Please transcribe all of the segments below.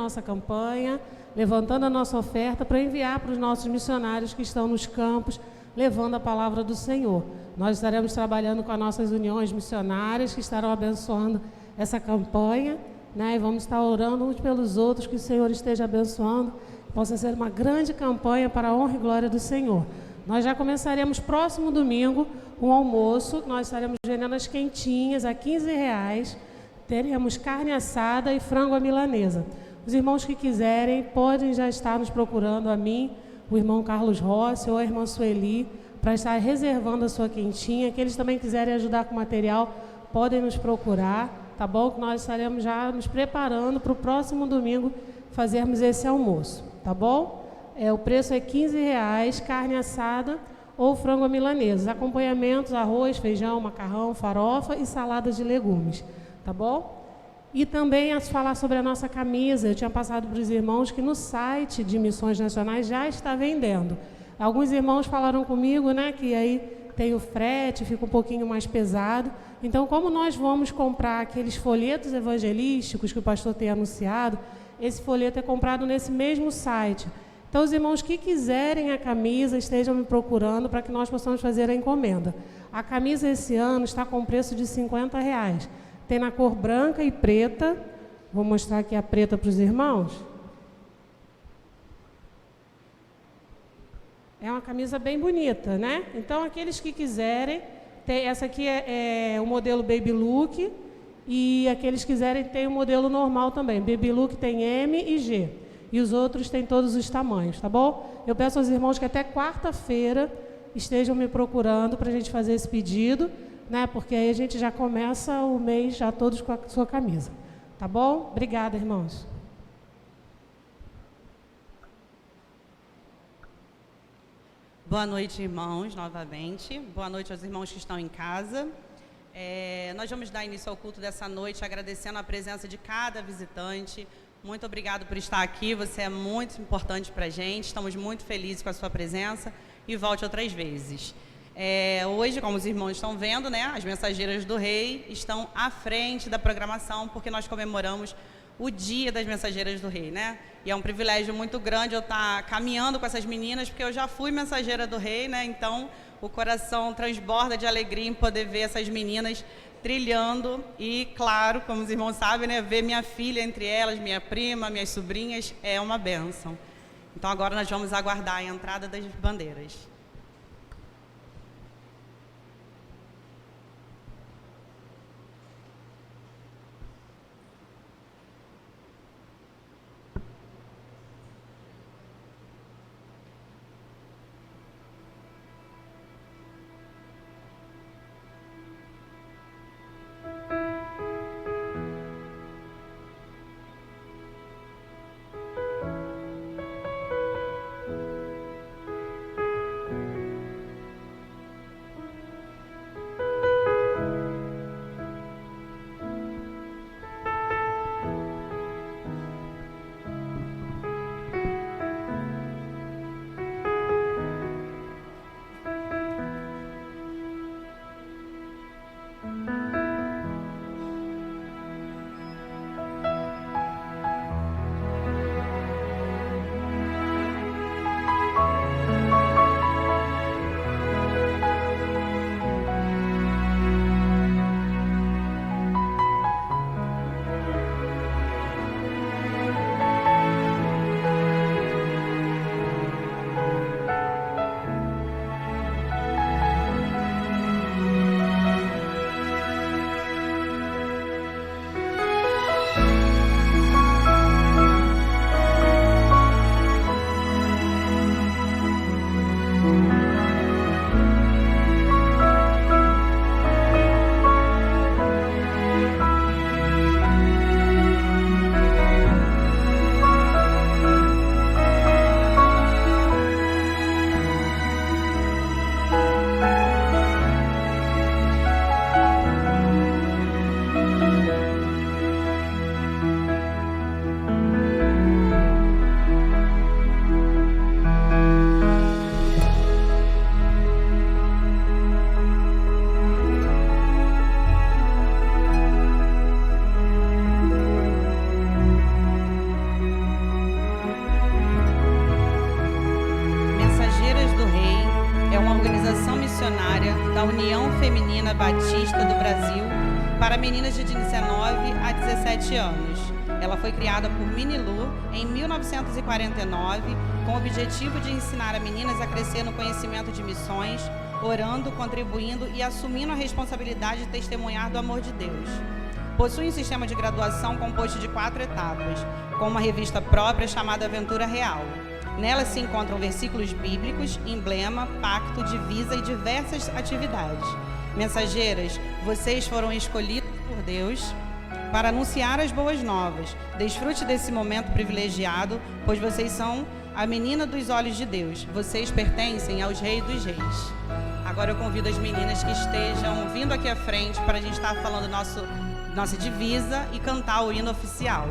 nossa campanha, levantando a nossa oferta para enviar para os nossos missionários que estão nos campos, levando a palavra do Senhor. Nós estaremos trabalhando com as nossas uniões missionárias que estarão abençoando essa campanha, né? E vamos estar orando uns pelos outros, que o Senhor esteja abençoando, que possa ser uma grande campanha para a honra e glória do Senhor. Nós já começaremos próximo domingo um almoço, nós estaremos vendendo as quentinhas a R$15, teremos carne assada e frango à milanesa. Os irmãos que quiserem podem já estar nos procurando, a mim, o irmão Carlos Rossi ou a irmã Sueli, para estar reservando a sua quentinha. Aqueles também quiserem ajudar com material, podem nos procurar, tá bom? Que nós estaremos já nos preparando para o próximo domingo fazermos esse almoço, tá bom? O preço é R$15, carne assada ou frango à milanesa. Acompanhamentos, arroz, feijão, macarrão, farofa e salada de legumes, tá bom? E também a falar sobre a nossa camisa, eu tinha passado para os irmãos que no site de Missões Nacionais já está vendendo. Alguns irmãos falaram comigo, né, que aí tem o frete, fica um pouquinho mais pesado. Então, como nós vamos comprar aqueles folhetos evangelísticos que o pastor tem anunciado, esse folheto é comprado nesse mesmo site. Então, os irmãos que quiserem a camisa, estejam me procurando para que nós possamos fazer a encomenda. A camisa esse ano está com preço de R$50. Tem na cor branca e preta. Vou mostrar aqui a preta para os irmãos. É uma camisa bem bonita, né? Então, aqueles que quiserem, essa aqui é o modelo Baby Look, e aqueles que quiserem tem o modelo normal também. Baby Look tem M e G, e os outros têm todos os tamanhos, tá bom? Eu peço aos irmãos que até quarta-feira estejam me procurando para a gente fazer esse pedido, né? Porque aí a gente já começa o mês já todos com a sua camisa, tá bom? Obrigada, irmãos. Boa noite, irmãos, novamente. Boa noite aos irmãos que estão em casa. Nós vamos dar início ao culto dessa noite, agradecendo a presença de cada visitante. Muito obrigado por estar aqui, você é muito importante para a gente, estamos muito felizes com a sua presença e volte outras vezes. Hoje, como os irmãos estão vendo, né, as Mensageiras do Rei estão à frente da programação, porque nós comemoramos o Dia das Mensageiras do Rei, né? E é um privilégio muito grande eu estar caminhando com essas meninas, porque eu já fui mensageira do Rei, né? Então, o coração transborda de alegria em poder ver essas meninas trilhando e, claro, como os irmãos sabem, né, ver minha filha entre elas, minha prima, minhas sobrinhas, é uma bênção. Então, agora nós vamos aguardar a entrada das bandeiras. da União Feminina Batista do Brasil para meninas de 19 a 17 anos. Ela foi criada por Minilu em 1949 com o objetivo de ensinar a meninas a crescer no conhecimento de missões, orando, contribuindo e assumindo a responsabilidade de testemunhar do amor de Deus. Possui um sistema de graduação composto de 4 etapas, com uma revista própria chamada Aventura Real. Nela se encontram versículos bíblicos, emblema, pacto, divisa e diversas atividades. Mensageiras, vocês foram escolhidas por Deus para anunciar as boas novas. Desfrute desse momento privilegiado, pois vocês são a menina dos olhos de Deus. Vocês pertencem aos reis dos reis. Agora eu convido as meninas que estejam vindo aqui à frente para a gente estar falando nossa divisa e cantar o hino oficial.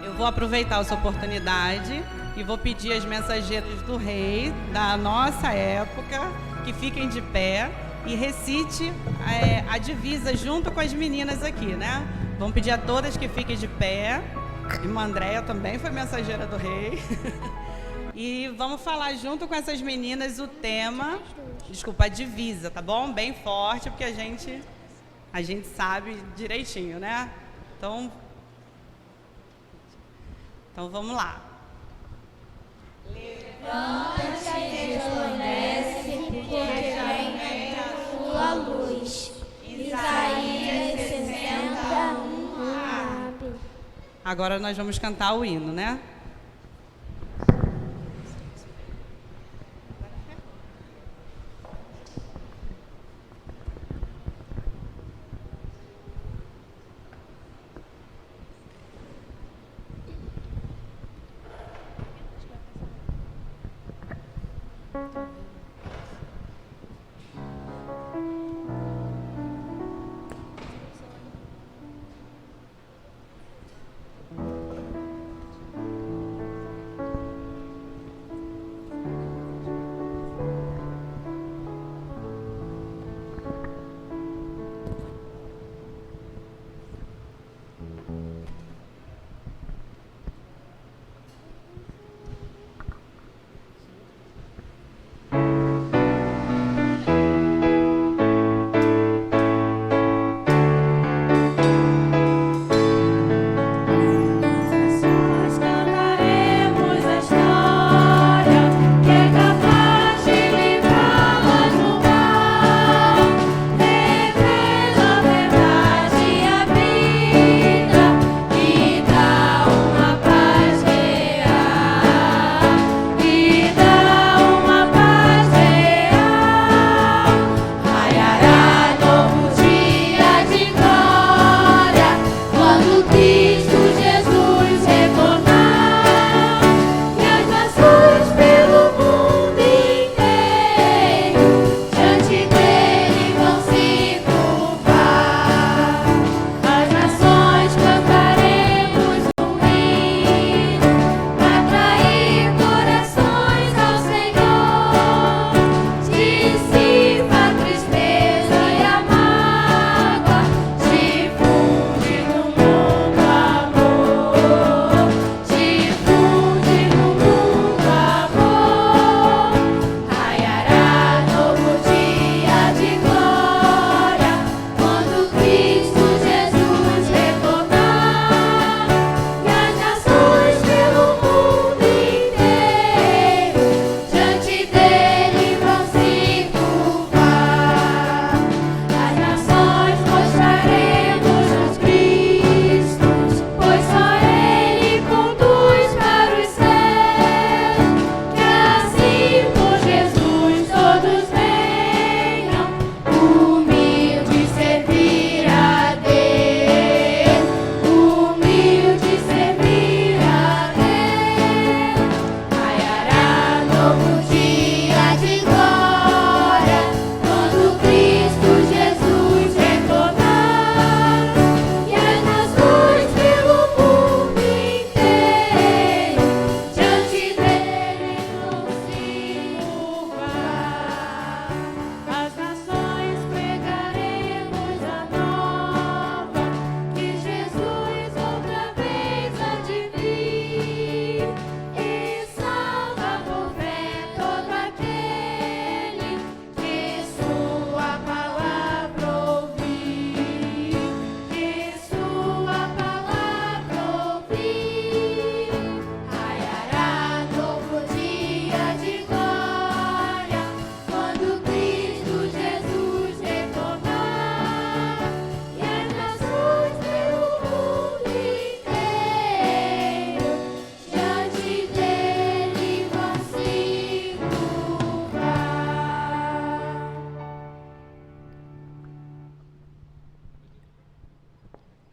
Eu vou aproveitar essa oportunidade e vou pedir às mensageiras do rei da nossa época que fiquem de pé e recite a divisa junto com as meninas aqui, né? Vamos pedir a todas que fiquem de pé. Irmã Andréia também foi mensageira do rei. E vamos falar junto com essas meninas o tema, a divisa, tá bom? Bem forte, porque a gente sabe direitinho, né? Então vamos lá. Levanta-te e resplandece, porque vem a tua luz. Isaías 61. Agora nós vamos cantar o hino, né?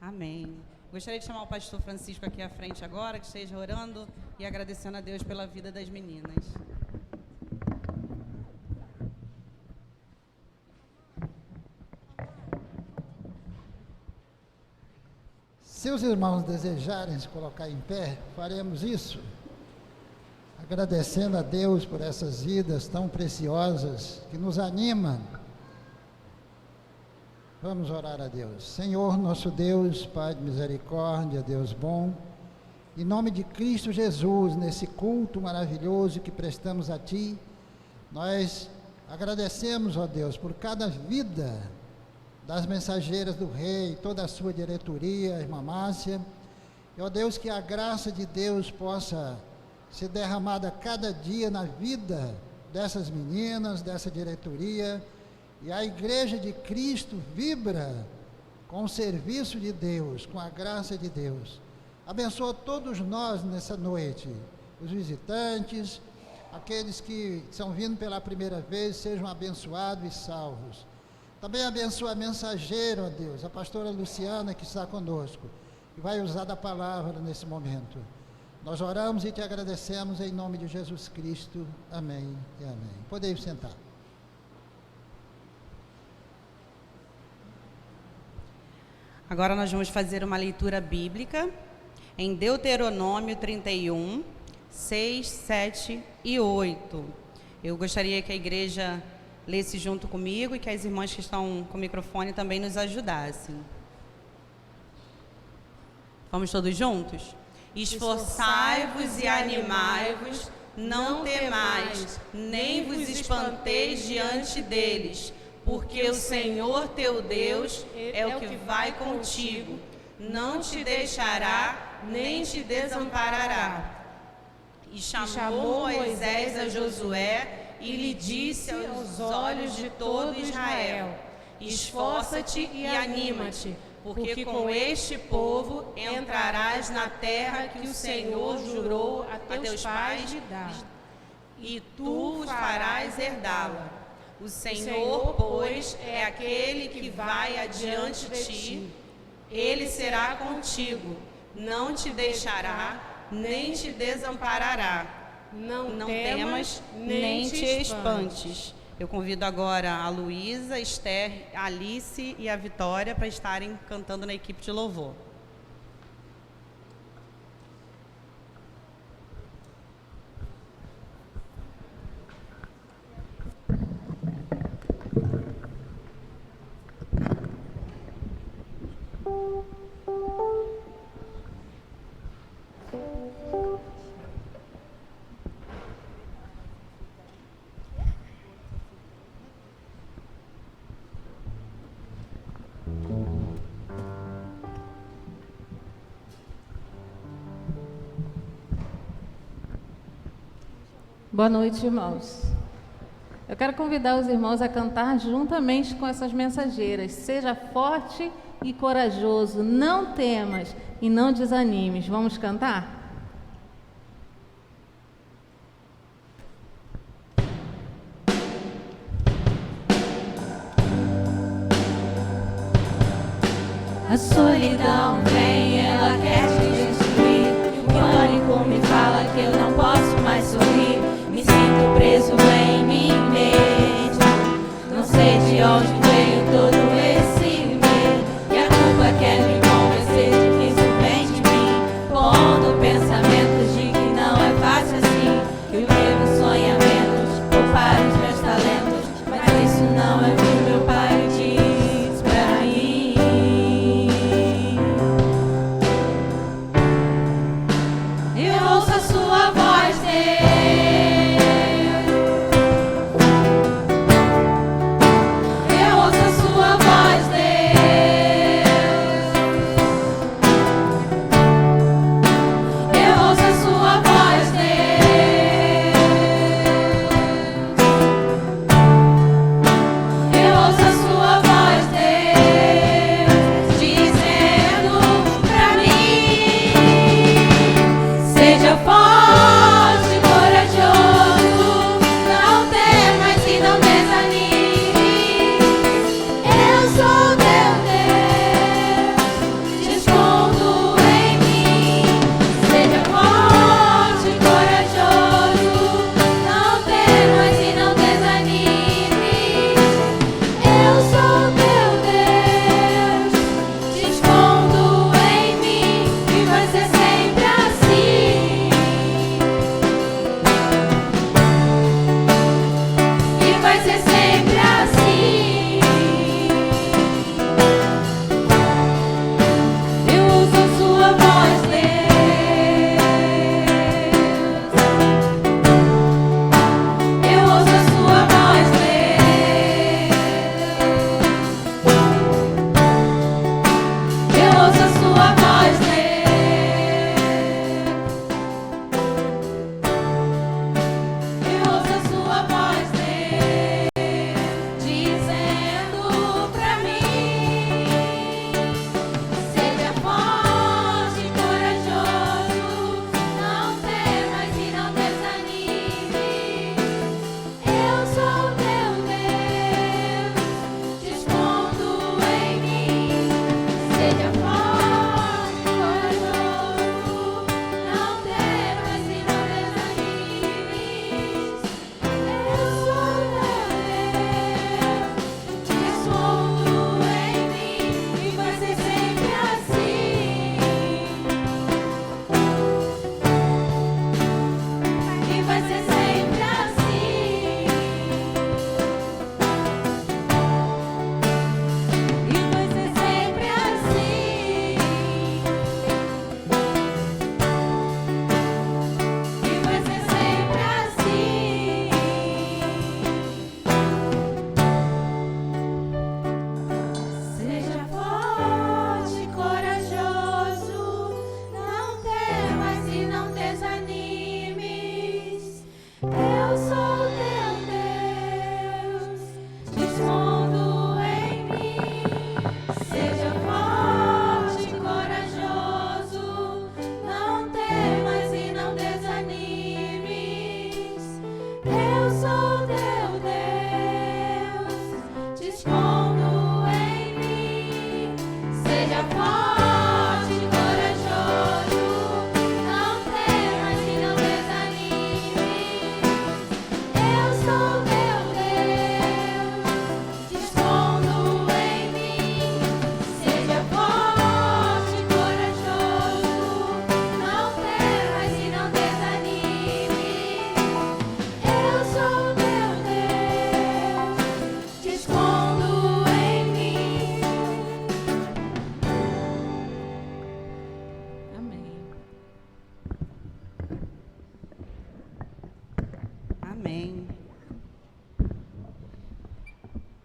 Amém. Gostaria de chamar o pastor Francisco aqui à frente agora, que esteja orando e agradecendo a Deus pela vida das meninas. Se os irmãos desejarem se colocar em pé, faremos isso, agradecendo a Deus por essas vidas tão preciosas que nos animam. Vamos orar a Deus. Senhor, nosso Deus, Pai de misericórdia, Deus bom, em nome de Cristo Jesus, nesse culto maravilhoso que prestamos a Ti, nós agradecemos, ó Deus, por cada vida das mensageiras do Rei, toda a sua diretoria, a irmã Márcia, e ó Deus, que a graça de Deus possa ser derramada cada dia na vida dessas meninas, dessa diretoria, e a Igreja de Cristo vibra com o serviço de Deus, com a graça de Deus. Abençoa todos nós nessa noite, os visitantes, aqueles que estão vindo pela primeira vez, sejam abençoados e salvos. Também abençoa a mensageira, ó Deus, a pastora Luciana, que está conosco, e vai usar da palavra nesse momento. Nós oramos e te agradecemos em nome de Jesus Cristo. Amém e amém. Podem sentar. Agora nós vamos fazer uma leitura bíblica em Deuteronômio 31, 6, 7 e 8. Eu gostaria que a igreja lesse junto comigo e que as irmãs que estão com o microfone também nos ajudassem. Vamos todos juntos? Esforçai-vos e animai-vos, não temais, nem vos espanteis diante deles, porque o Senhor teu Deus é o que vai contigo, não te deixará, nem te desamparará. E chamou Moisés a Josué e lhe disse aos olhos de todo Israel: esforça-te e anima-te, porque com este povo entrarás na terra que o Senhor jurou a teus pais de dar, e tu farás herdá-la. O Senhor, pois, é aquele que vai adiante de ti, ele será contigo, não te deixará, nem te desamparará. Não temas, nem te espantes. Eu convido agora a Luísa, Esther, a Alice e a Vitória para estarem cantando na equipe de louvor. Boa noite, irmãos. Eu quero convidar os irmãos a cantar juntamente com essas mensageiras. Seja forte e corajoso, não temas e não desanimes. Vamos cantar? A solidão vem, ela quer te destruir. O pânico me fala que eu não posso mais sorrir. Me sinto preso em mim mesmo. Não sei de onde veio todo esse medo. E a culpa quer me convencer de que isso vem de mim, pondo pensamentos de que não é fácil assim. Que eu devo sonhar menos, poupar os meus talentos. Mas isso não é o que meu pai diz pra mim. Eu ouço a sua voz, Deus. Eu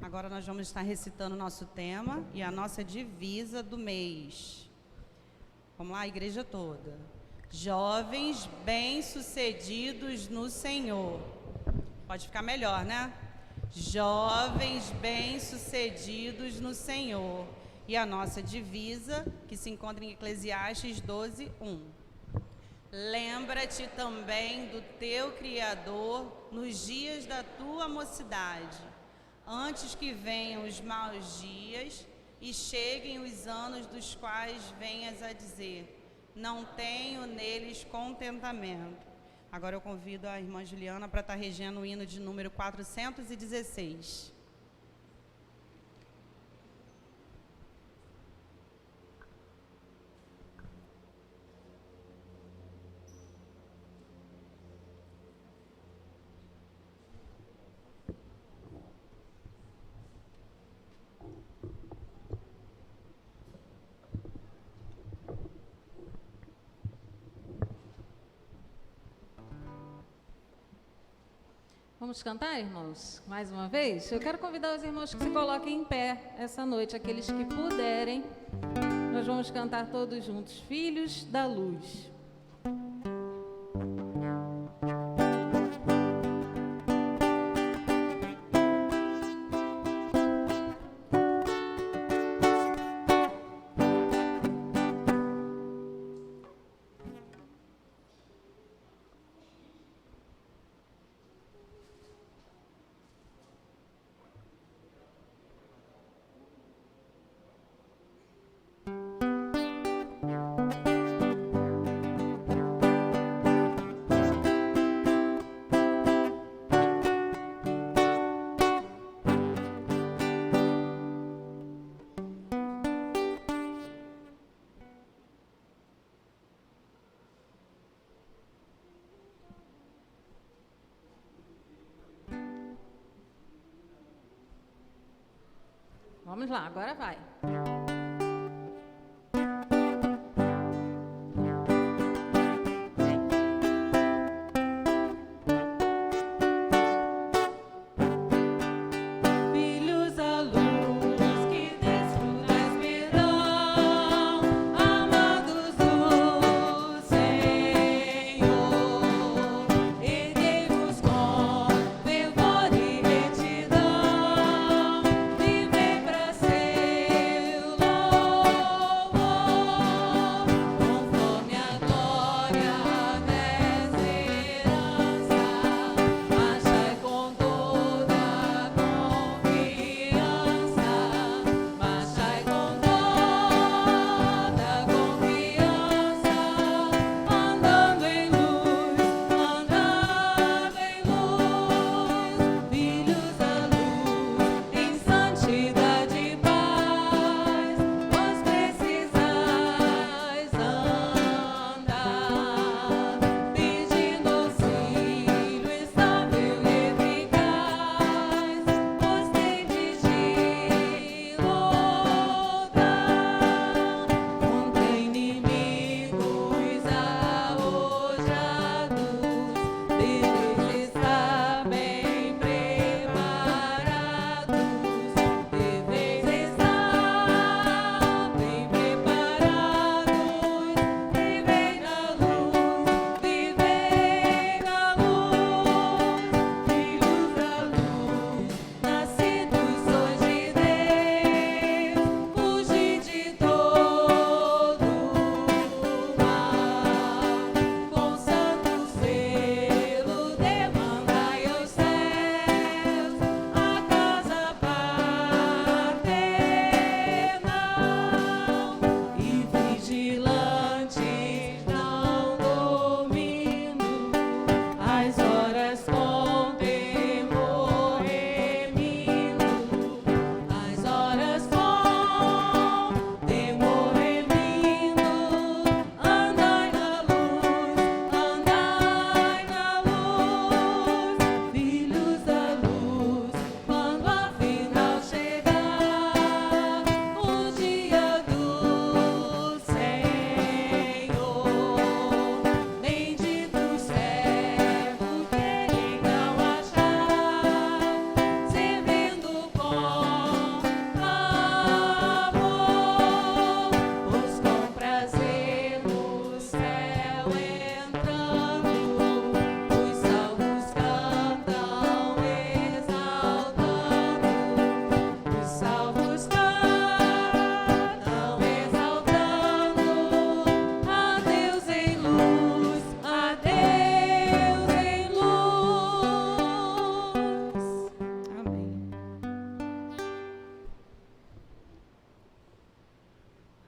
Agora nós vamos estar recitando o nosso tema e a nossa divisa do mês. Vamos lá, a igreja toda. Jovens bem-sucedidos no Senhor. Pode ficar melhor, né? Jovens bem-sucedidos no Senhor. E a nossa divisa, que se encontra em Eclesiastes 12:1. Lembra-te também do teu Criador nos dias da tua mocidade, antes que venham os maus dias e cheguem os anos dos quais venhas a dizer: não tenho neles contentamento. Agora eu convido a irmã Juliana para estar regendo o hino de número 416. Vamos cantar, irmãos? Mais uma vez? Eu quero convidar os irmãos que se coloquem em pé essa noite, aqueles que puderem. Nós vamos cantar todos juntos, Filhos da Luz. Vamos lá, agora vai. Viver pra ser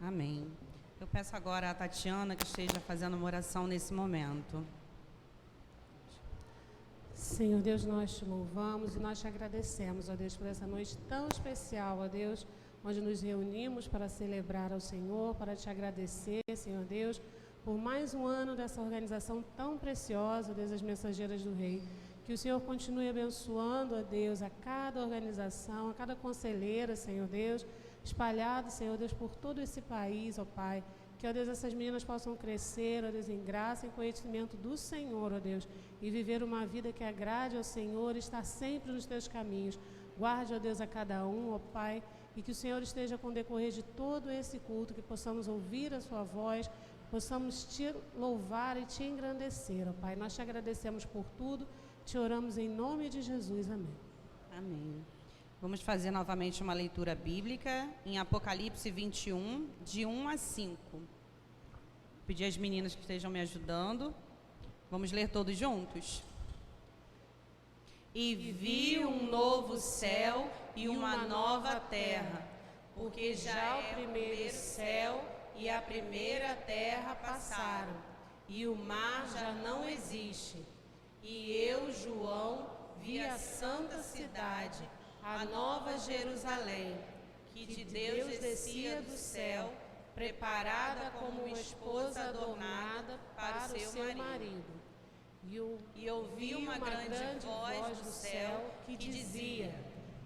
Amém. Eu peço agora a Tatiana que esteja fazendo uma oração nesse momento. Senhor Deus, nós te louvamos e nós te agradecemos, ó Deus, por essa noite tão especial, ó Deus, onde nos reunimos para celebrar ao Senhor, para te agradecer, Senhor Deus, por mais um ano dessa organização tão preciosa, Deus, as Mensageiras do Rei. Que o Senhor continue abençoando, ó Deus, a cada organização, a cada conselheira, Senhor Deus, espalhado, Senhor Deus, por todo esse país, ó Pai. Que, ó Deus, essas meninas possam crescer, ó Deus, em graça e em conhecimento do Senhor, ó Deus, e viver uma vida que agrade ao Senhor e estar sempre nos teus caminhos. Guarde, ó Deus, a cada um, ó Pai, e que o Senhor esteja com o decorrer de todo esse culto, que possamos ouvir a sua voz, possamos te louvar e te engrandecer, ó Pai. Nós te agradecemos por tudo, te oramos em nome de Jesus. Amém. Amém. Vamos fazer novamente uma leitura bíblica em Apocalipse 21, de 1 a 5. Vou pedir às meninas que estejam me ajudando. Vamos ler todos juntos? E vi um novo céu e uma nova terra, porque já o primeiro céu e a primeira terra passaram, e o mar já não existe. E eu, João, vi a santa cidade, a nova Jerusalém, que de Deus descia do céu, preparada como uma esposa adornada para o seu marido. E ouvi uma grande voz do céu que dizia: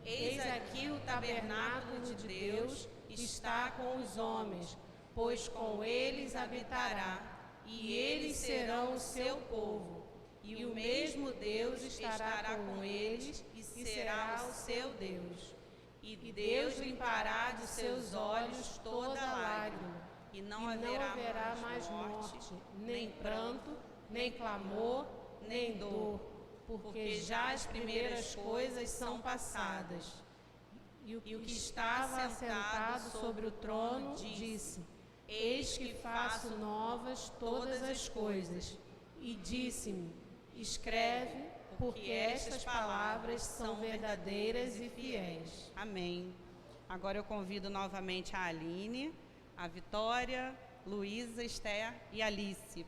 Eis aqui o tabernáculo de Deus está com os homens, pois com eles habitará, e eles serão o seu povo. E o mesmo Deus estará com eles e será o seu Deus. E Deus limpará de seus olhos toda lágrima, e não haverá mais morte, nem pranto, nem clamor, nem dor, porque já as primeiras coisas são passadas. E o que estava assentado sobre o trono disse: Eis que faço novas todas as coisas. E disse-me: Escreve, porque estas palavras são verdadeiras e fiéis. Amém. Agora eu convido novamente a Aline, a Vitória, Luísa, Esther e Alice.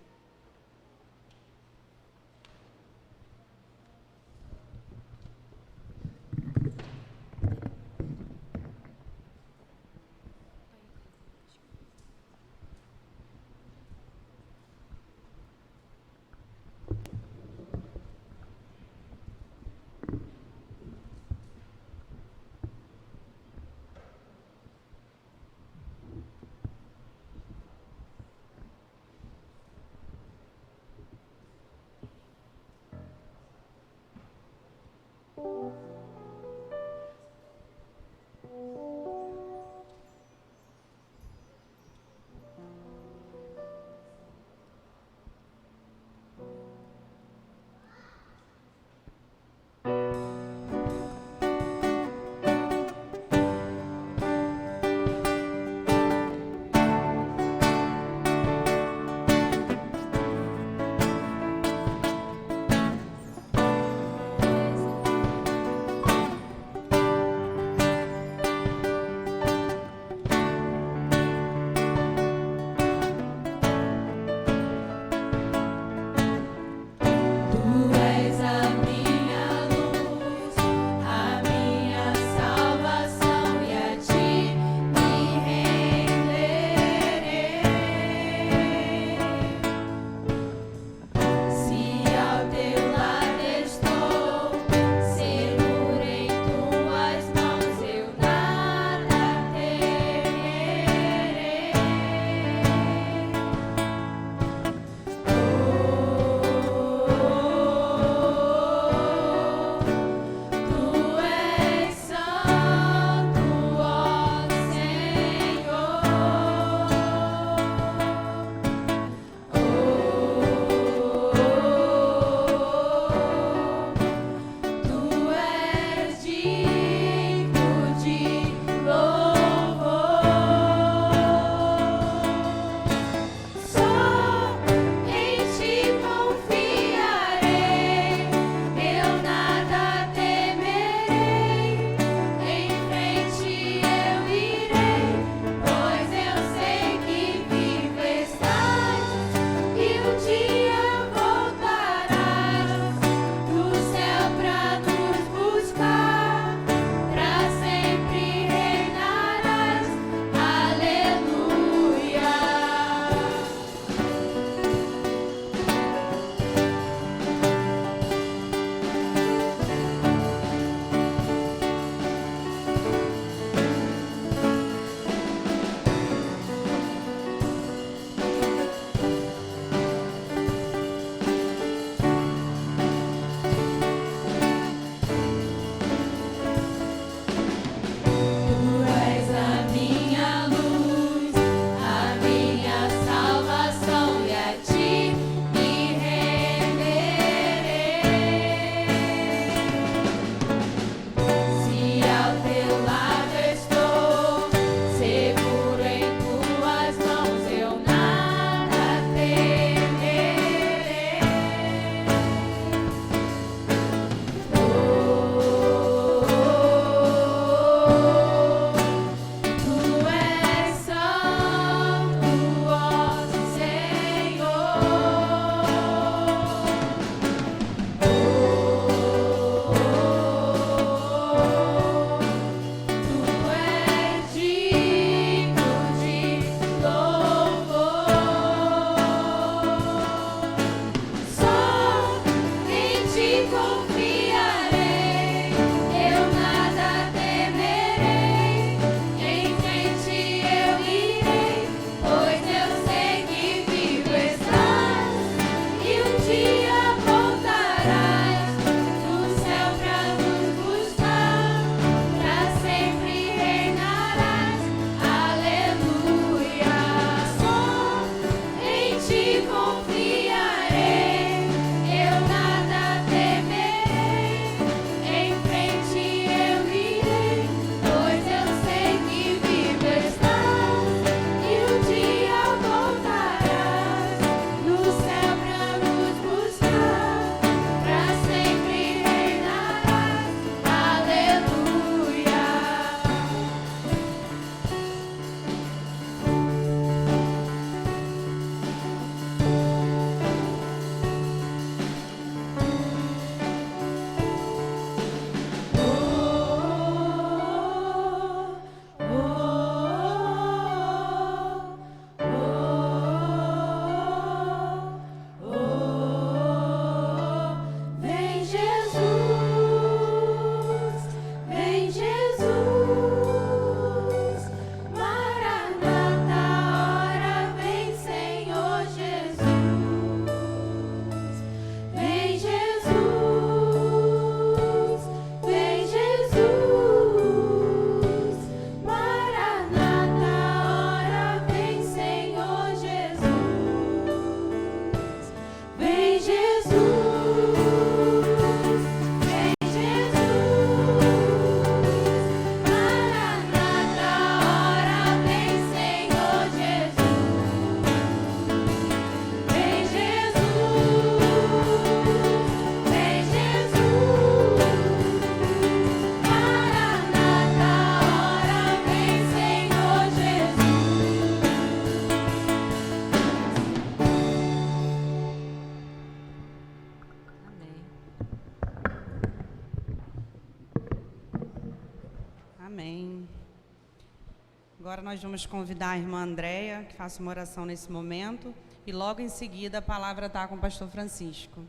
Agora nós vamos convidar a irmã Andréia, que faça uma oração nesse momento, e logo em seguida a palavra está com o pastor Francisco.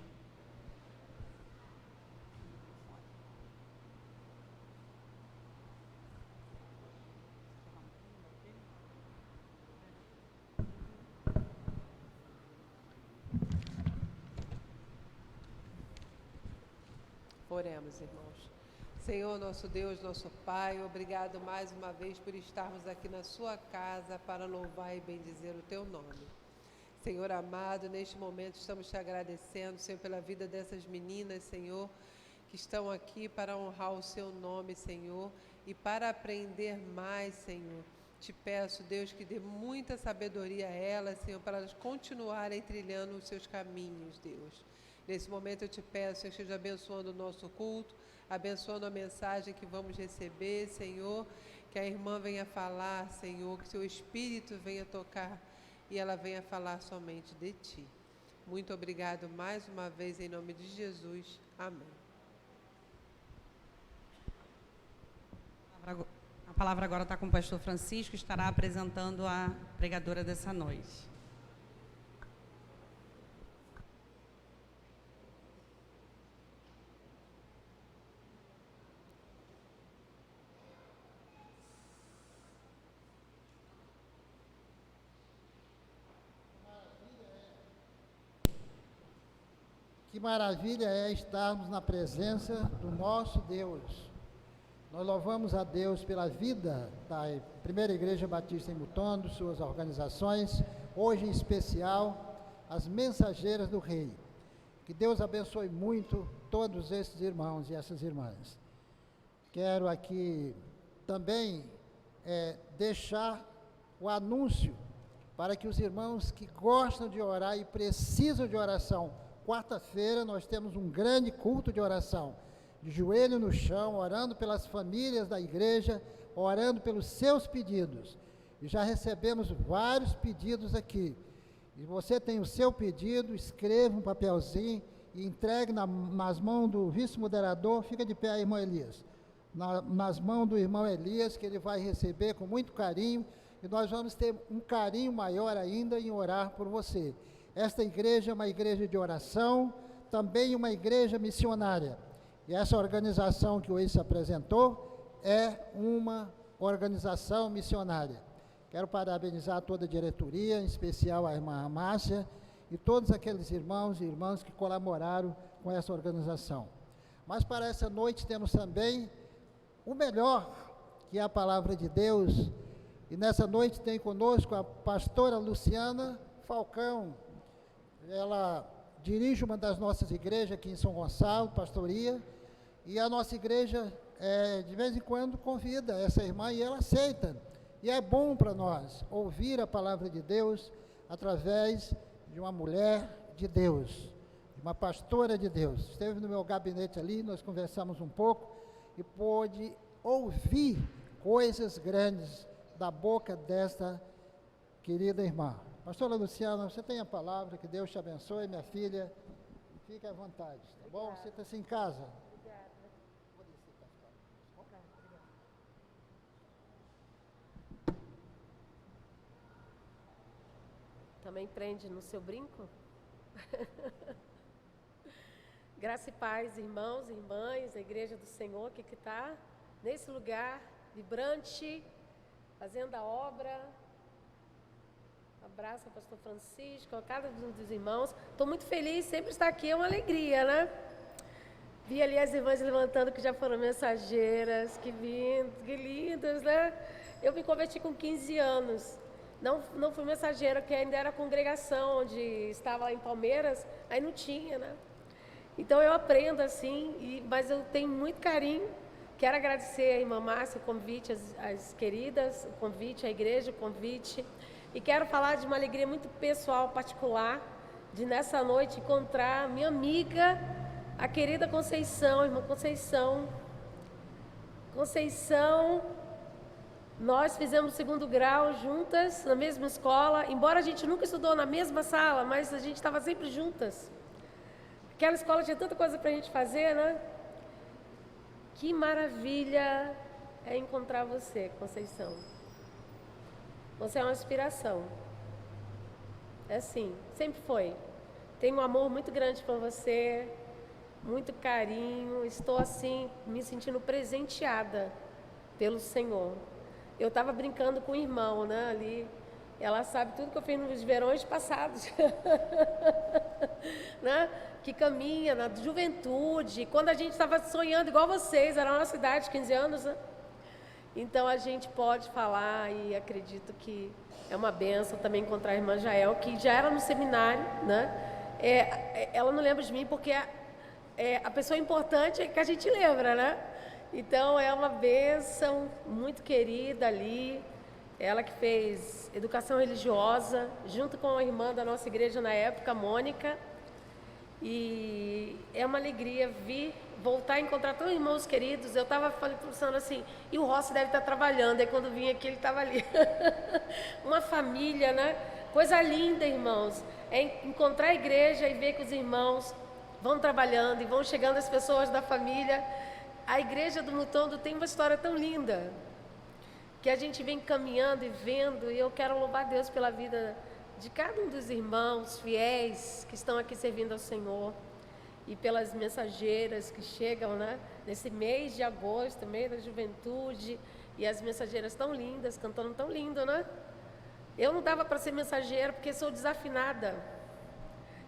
Oremos, irmãos. Senhor, nosso Deus, nosso Pai, obrigado mais uma vez por estarmos aqui na sua casa para louvar e bendizer o teu nome. Senhor amado, neste momento estamos te agradecendo, Senhor, pela vida dessas meninas, Senhor, que estão aqui para honrar o seu nome, Senhor, e para aprender mais, Senhor. Te peço, Deus, que dê muita sabedoria a elas, Senhor, para elas continuarem trilhando os seus caminhos, Deus. Nesse momento eu te peço, Senhor, esteja abençoando o nosso culto, abençoando a mensagem que vamos receber, Senhor, que a irmã venha falar, Senhor, que seu Espírito venha tocar e ela venha falar somente de Ti. Muito obrigado mais uma vez, em nome de Jesus. Amém. A palavra agora está com o pastor Francisco, estará apresentando a pregadora dessa noite. Que maravilha é estarmos na presença do nosso Deus. Nós louvamos a Deus pela vida da Primeira Igreja Batista em Mutondo, suas organizações, hoje em especial, as Mensageiras do Rei. Que Deus abençoe muito todos esses irmãos e essas irmãs. Quero aqui também deixar o anúncio para que os irmãos que gostam de orar e precisam de oração, quarta-feira nós temos um grande culto de oração, de joelho no chão, orando pelas famílias da igreja, orando pelos seus pedidos. E já recebemos vários pedidos aqui. E você tem o seu pedido, escreva um papelzinho e entregue nas mãos do vice-moderador. Fica de pé aí, irmão Elias. Nas mãos do irmão Elias, que ele vai receber com muito carinho. E nós vamos ter um carinho maior ainda em orar por você. Esta igreja é uma igreja de oração, também uma igreja missionária. E essa organização que hoje se apresentou é uma organização missionária. Quero parabenizar toda a diretoria, em especial a irmã Márcia, e todos aqueles irmãos e irmãs que colaboraram com essa organização. Mas para essa noite temos também o melhor, que é a palavra de Deus. E nessa noite tem conosco a pastora Luciana Falcão. Ela dirige uma das nossas igrejas aqui em São Gonçalo, pastoria, e a nossa igreja, de vez em quando, convida essa irmã e ela aceita. E é bom para nós ouvir a palavra de Deus através de uma mulher de Deus, de uma pastora de Deus. Esteve no meu gabinete ali, nós conversamos um pouco e pôde ouvir coisas grandes da boca desta querida irmã. Pastora Luciana, você tem a palavra, que Deus te abençoe, minha filha. Fique à vontade, tá bom? Sinta-se em casa. Obrigada. Também prende no seu brinco? Graça e paz, irmãos e irmãs, a igreja do Senhor que está nesse lugar vibrante, fazendo a obra. Abraço ao pastor Francisco, a cada um dos irmãos. Estou muito feliz, sempre estar aqui é uma alegria, né? Vi ali as irmãs levantando que já foram mensageiras, que lindas, né? Eu me converti com 15 anos. Não fui mensageira, porque ainda era congregação, onde estava lá em Palmeiras, aí não tinha, né? Então eu aprendo assim, mas eu tenho muito carinho. Quero agradecer a irmã Márcia, o convite, as queridas, o convite à igreja, o convite. E quero falar de uma alegria muito pessoal, particular, de nessa noite encontrar minha amiga, a querida Conceição, irmã Conceição. Conceição, nós fizemos o 2º grau juntas, na mesma escola, embora a gente nunca estudou na mesma sala, mas a gente estava sempre juntas. Aquela escola tinha tanta coisa para a gente fazer, né? Que maravilha é encontrar você, Conceição. Você é uma inspiração. É assim, sempre foi. Tenho um amor muito grande por você, muito carinho. Estou assim, me sentindo presenteada pelo Senhor. Eu estava brincando com o irmão, né, ali. Ela sabe tudo que eu fiz nos verões passados. Né? Que caminha na juventude. Quando a gente estava sonhando igual vocês, era a nossa idade, 15 anos, né? Então a gente pode falar e acredito que é uma bênção também encontrar a irmã Jael, que já era no seminário, né? Ela não lembra de mim porque a pessoa importante é que a gente lembra, né? Então é uma bênção muito querida ali. Ela que fez educação religiosa, junto com a irmã da nossa igreja na época, Mônica. E é uma alegria voltar a encontrar todos os irmãos queridos. Eu estava pensando assim, e o Rossi deve estar trabalhando. Aí quando vim aqui, ele estava ali. Uma família, né? Coisa linda, irmãos. É encontrar a igreja e ver que os irmãos vão trabalhando e vão chegando as pessoas da família. A igreja do Mutondo tem uma história tão linda, que a gente vem caminhando e vendo, e eu quero louvar Deus pela vida de cada um dos irmãos fiéis que estão aqui servindo ao Senhor, e pelas mensageiras que chegam, né, nesse mês de agosto, mês da juventude, e as mensageiras tão lindas, cantando tão lindo, né? Eu não dava para ser mensageira porque sou desafinada.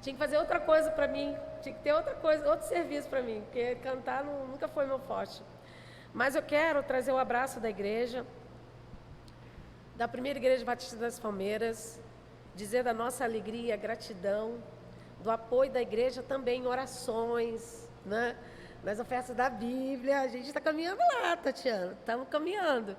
Tinha que fazer outra coisa para mim, tinha que ter outra coisa, outro serviço para mim, porque cantar nunca foi meu forte. Mas eu quero trazer o abraço da igreja, da primeira igreja batista das Palmeiras, dizer da nossa alegria, gratidão, do apoio da igreja também em orações, né? Nas ofertas da Bíblia. A gente está caminhando lá, Tatiana, estamos caminhando.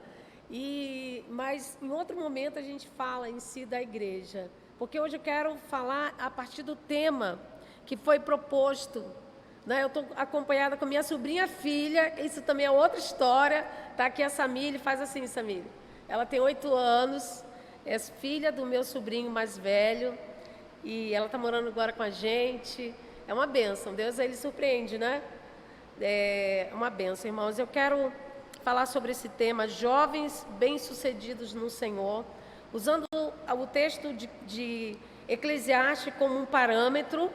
Mas em outro momento a gente fala em si da igreja, porque hoje eu quero falar a partir do tema que foi proposto, né? Eu estou acompanhada com minha sobrinha filha, isso também é outra história. Está aqui a Samile, faz assim, Samile. Ela tem 8 anos, é filha do meu sobrinho mais velho, e ela está morando agora com a gente. É uma bênção, Deus, ele surpreende, né? É uma bênção, irmãos. Eu quero falar sobre esse tema, jovens bem-sucedidos no Senhor, usando o texto de Eclesiastes como um parâmetro.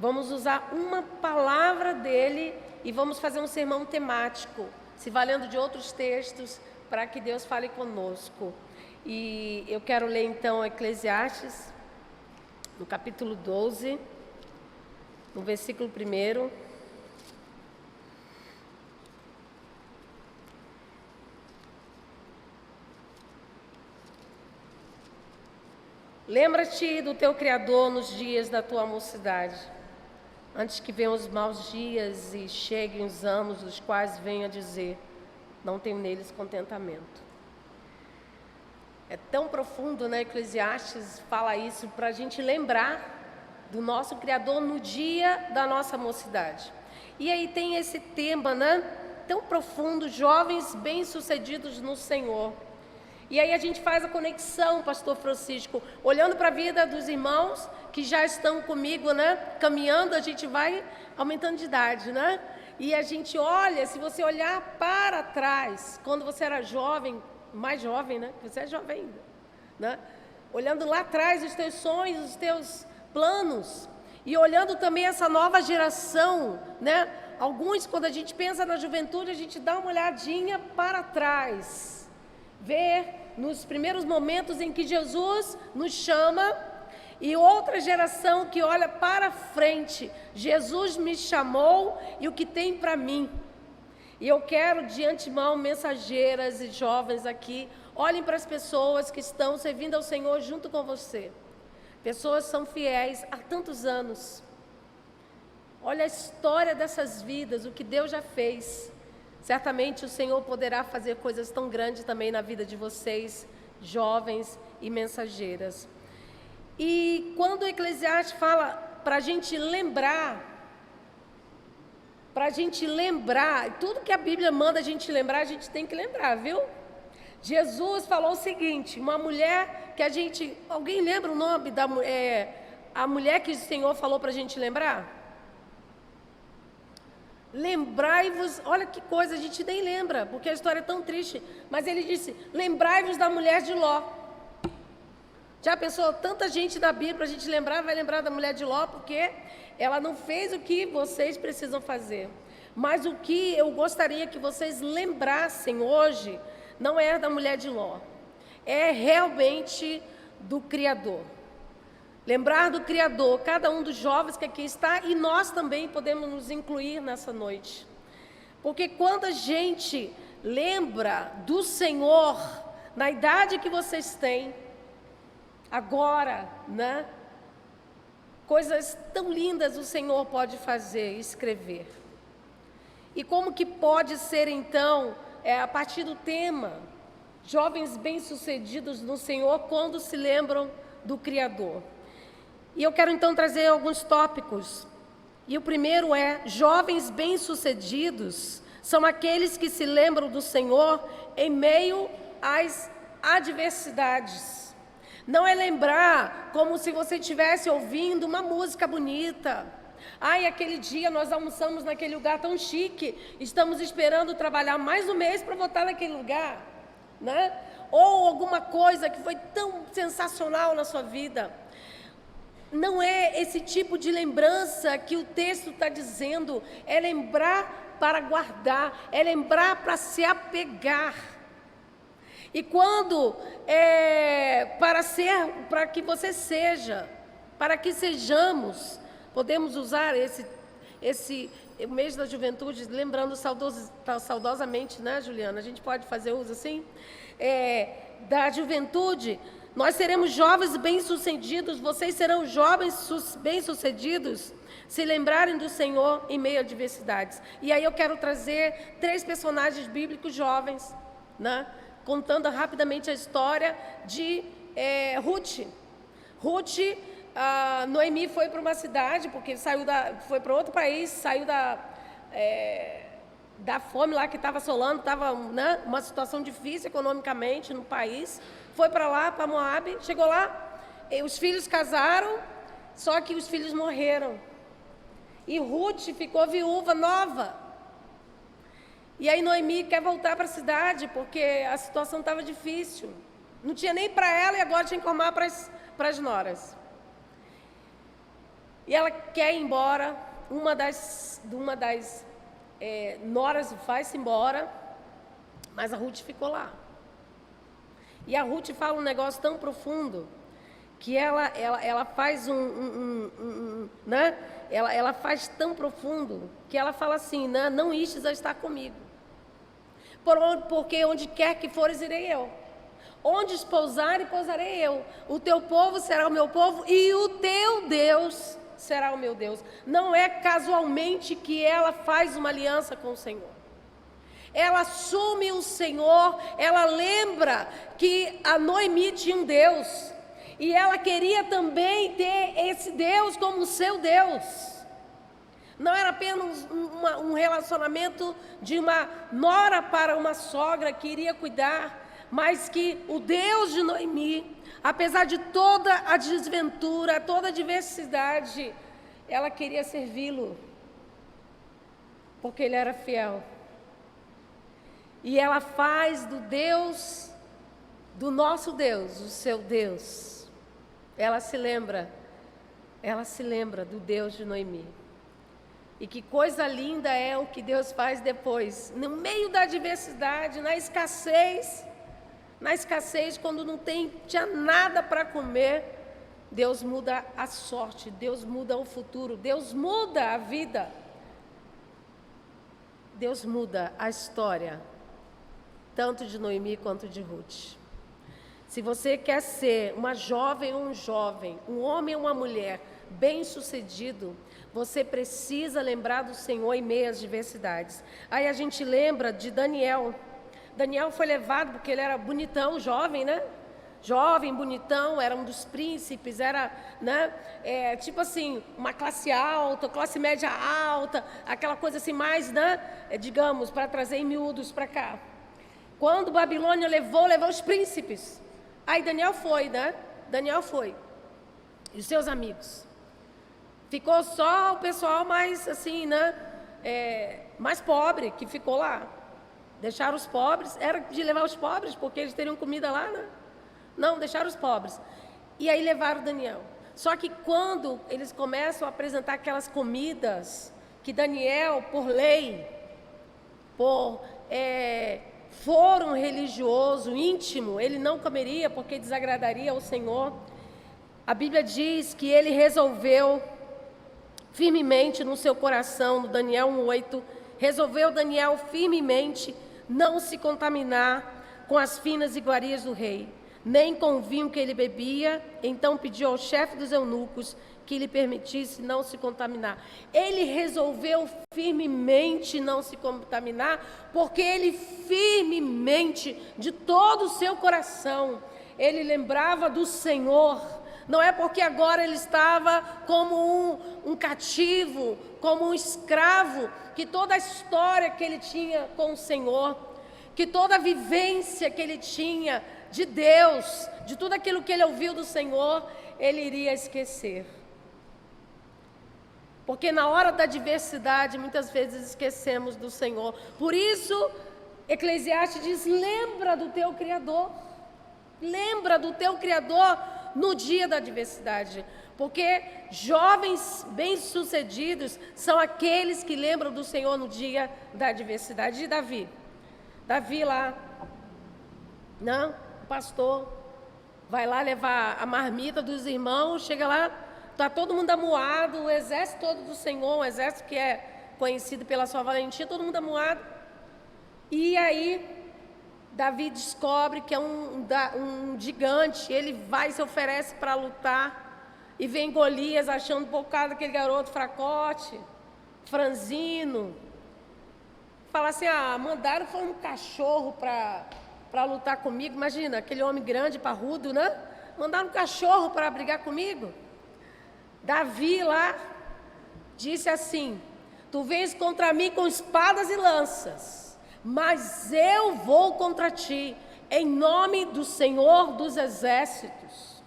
Vamos usar uma palavra dele e vamos fazer um sermão temático, se valendo de outros textos, para que Deus fale conosco. E eu quero ler então Eclesiastes, no capítulo 12, no versículo 1. Lembra-te do teu Criador nos dias da tua mocidade, antes que venham os maus dias e cheguem os anos, os quais venha dizer, não tenho neles contentamento. É tão profundo, né? Eclesiastes fala isso para a gente lembrar do nosso Criador no dia da nossa mocidade. E aí tem esse tema, né? Tão profundo, jovens bem-sucedidos no Senhor. E aí a gente faz a conexão, pastor Francisco, olhando para a vida dos irmãos que já estão comigo, né? Caminhando, a gente vai aumentando de idade, né? E a gente olha, se você olhar para trás, quando você era jovem, mais jovem, né? Você é jovem ainda, né? Olhando lá atrás os teus sonhos, os teus planos, e olhando também essa nova geração, né? Alguns, quando a gente pensa na juventude, a gente dá uma olhadinha para trás, ver nos primeiros momentos em que Jesus nos chama, e outra geração que olha para frente, Jesus me chamou e o que tem para mim. E eu quero de antemão, mensageiras e jovens aqui, olhem para as pessoas que estão servindo ao Senhor junto com você. Pessoas que são fiéis há tantos anos. Olha a história dessas vidas, o que Deus já fez. Certamente o Senhor poderá fazer coisas tão grandes também na vida de vocês, jovens e mensageiras. E quando o Eclesiastes fala para a gente lembrar, tudo que a Bíblia manda a gente lembrar, a gente tem que lembrar, viu? Jesus falou o seguinte, uma mulher que alguém lembra o nome da mulher, a mulher que o Senhor falou para a gente lembrar? Lembrai-vos, olha que coisa, a gente nem lembra, porque a história é tão triste, mas ele disse, lembrai-vos da mulher de Ló. Já pensou, tanta gente na Bíblia, a gente lembrar, vai lembrar da mulher de Ló, porque ela não fez o que vocês precisam fazer. Mas o que eu gostaria que vocês lembrassem hoje, não é da mulher de Ló, é realmente do Criador. Lembrar do Criador, cada um dos jovens que aqui está, e nós também podemos nos incluir nessa noite. Porque quando a gente lembra do Senhor, na idade que vocês têm, agora, né? Coisas tão lindas o Senhor pode fazer, escrever. E como que pode ser então, a partir do tema, jovens bem-sucedidos no Senhor quando se lembram do Criador. E eu quero então trazer alguns tópicos. E o primeiro é, jovens bem-sucedidos são aqueles que se lembram do Senhor em meio às adversidades. Não é lembrar como se você estivesse ouvindo uma música bonita. Ai, aquele dia nós almoçamos naquele lugar tão chique, estamos esperando trabalhar mais um mês para voltar naquele lugar, né? Ou alguma coisa que foi tão sensacional na sua vida. Não é esse tipo de lembrança que o texto está dizendo, é lembrar para guardar, é lembrar para se apegar. E quando para que você seja, para que sejamos, podemos usar esse mês da juventude, lembrando saudosamente, né, Juliana? A gente pode fazer uso assim? Da juventude, nós seremos jovens bem-sucedidos, vocês serão jovens bem-sucedidos, se lembrarem do Senhor em meio a adversidades. E aí eu quero trazer 3 personagens bíblicos jovens, né? Contando rapidamente a história de Ruth. Ruth, Noemi foi para uma cidade, porque foi para outro país, saiu da fome lá que estava assolando, estava, né, uma situação difícil economicamente no país. Foi para lá, para Moabe, chegou lá, os filhos casaram, só que os filhos morreram. E Ruth ficou viúva, nova. E aí Noemi quer voltar para a cidade, porque a situação estava difícil. Não tinha nem para ela e agora tinha que arrumar para as noras. E ela quer ir embora, uma das noras vai-se embora, mas a Ruth ficou lá. E a Ruth fala um negócio tão profundo, que ela faz né? Ela faz tão profundo, que ela fala assim, né? Não istes a estar comigo. Porque onde quer que fores, irei eu. Onde pousares, pousarei eu. O teu povo será o meu povo e o teu Deus será o meu Deus. Não é casualmente que ela faz uma aliança com o Senhor. Ela assume o Senhor, ela lembra que a Noemi tinha um Deus. E ela queria também ter esse Deus como seu Deus. Não era apenas um relacionamento de uma nora para uma sogra que iria cuidar, mas que o Deus de Noemi, apesar de toda a desventura, toda a adversidade, ela queria servi-lo, porque ele era fiel. E ela faz do Deus, do nosso Deus, o seu Deus. Ela se lembra do Deus de Noemi. E que coisa linda é o que Deus faz depois, no meio da adversidade, na escassez, quando não tinha nada para comer, Deus muda a sorte, Deus muda o futuro, Deus muda a vida, Deus muda a história, tanto de Noemi quanto de Ruth. Se você quer ser uma jovem ou um jovem, um homem ou uma mulher bem-sucedido, você precisa lembrar do Senhor em meio às adversidades. Aí a gente lembra de Daniel. Daniel foi levado porque ele era bonitão, jovem, né? Jovem, bonitão, era um dos príncipes, era, né? Tipo assim, uma classe alta, classe média alta, aquela coisa assim mais, né? Digamos, para trazer em miúdos para cá. Quando Babilônia levou os príncipes. Aí Daniel foi, né? Daniel foi. E os seus amigos. Ficou só o pessoal mais assim, né? Mais pobre que ficou lá. Deixaram os pobres. Era de levar os pobres, porque eles teriam comida lá, né? Não, deixaram os pobres. E aí levaram Daniel. Só que quando eles começam a apresentar aquelas comidas que Daniel, por lei, por foro religioso, íntimo, ele não comeria porque desagradaria ao Senhor, a Bíblia diz que ele resolveu firmemente no seu coração, no Daniel 1:8, resolveu Daniel firmemente não se contaminar com as finas iguarias do rei, nem com o vinho que ele bebia. Então pediu ao chefe dos eunucos que lhe permitisse não se contaminar. Ele resolveu firmemente não se contaminar, porque ele firmemente, de todo o seu coração, ele lembrava do Senhor. Não é porque agora ele estava como um cativo, como um escravo, que toda a história que ele tinha com o Senhor, que toda a vivência que ele tinha de Deus, de tudo aquilo que ele ouviu do Senhor, ele iria esquecer. Porque na hora da adversidade, muitas vezes esquecemos do Senhor. Por isso, Eclesiastes diz: lembra do teu Criador. Lembra do teu Criador no dia da adversidade. Porque jovens bem-sucedidos são aqueles que lembram do Senhor no dia da adversidade. E Davi lá, não, o pastor vai lá levar a marmita dos irmãos, chega lá, está todo mundo amuado, o exército todo do Senhor, um exército que é conhecido pela sua valentia, todo mundo amuado. E aí Davi descobre que é um gigante, ele vai e se oferece para lutar, e vem Golias achando por causa daquele garoto fracote, franzino. Fala assim: mandaram foi um cachorro para lutar comigo. Imagina, aquele homem grande, parrudo, né? Mandaram um cachorro para brigar comigo. Davi lá disse assim: tu vens contra mim com espadas e lanças, mas eu vou contra ti, em nome do Senhor dos Exércitos.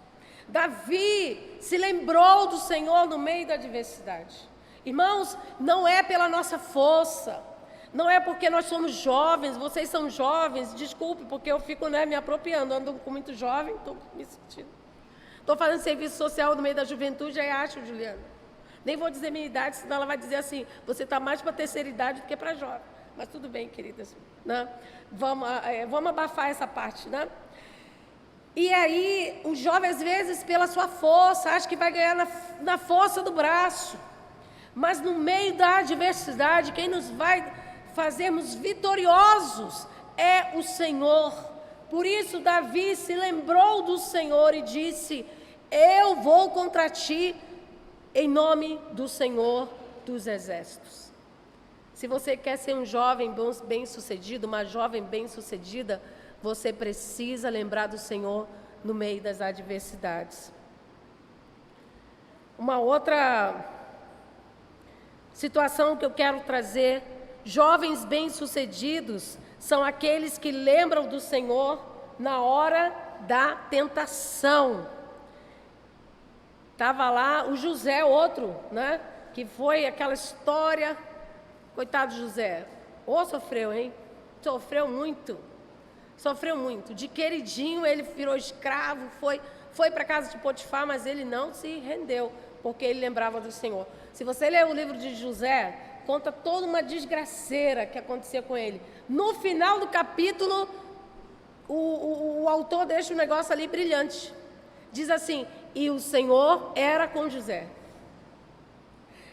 Davi se lembrou do Senhor no meio da adversidade. Irmãos, não é pela nossa força, não é porque nós somos jovens, vocês são jovens, desculpe, porque eu fico me apropriando, ando com muito jovem, estou me sentindo. Estou fazendo serviço social no meio da juventude, aí acho, Juliana. Nem vou dizer minha idade, senão ela vai dizer assim: você está mais para a terceira idade do que para jovem. Mas tudo bem, queridas, né? Vamos abafar essa parte, né? E aí, o jovem, às vezes, pela sua força, acha que vai ganhar na força do braço. Mas no meio da adversidade, quem nos vai fazermos vitoriosos é o Senhor. Por isso, Davi se lembrou do Senhor e disse: eu vou contra ti, em nome do Senhor dos Exércitos. Se você quer ser um jovem bem-sucedido, uma jovem bem-sucedida, você precisa lembrar do Senhor no meio das adversidades. Uma outra situação que eu quero trazer: jovens bem-sucedidos são aqueles que lembram do Senhor na hora da tentação. Estava lá o José, outro, né? Que foi aquela história. Coitado de José, sofreu, hein? Sofreu muito. De queridinho ele virou escravo, foi para a casa de Potifar, mas ele não se rendeu, porque ele lembrava do Senhor. Se você ler o livro de José, conta toda uma desgraceira que acontecia com ele. No final do capítulo, o autor deixa um negócio ali brilhante. Diz assim: e o Senhor era com José.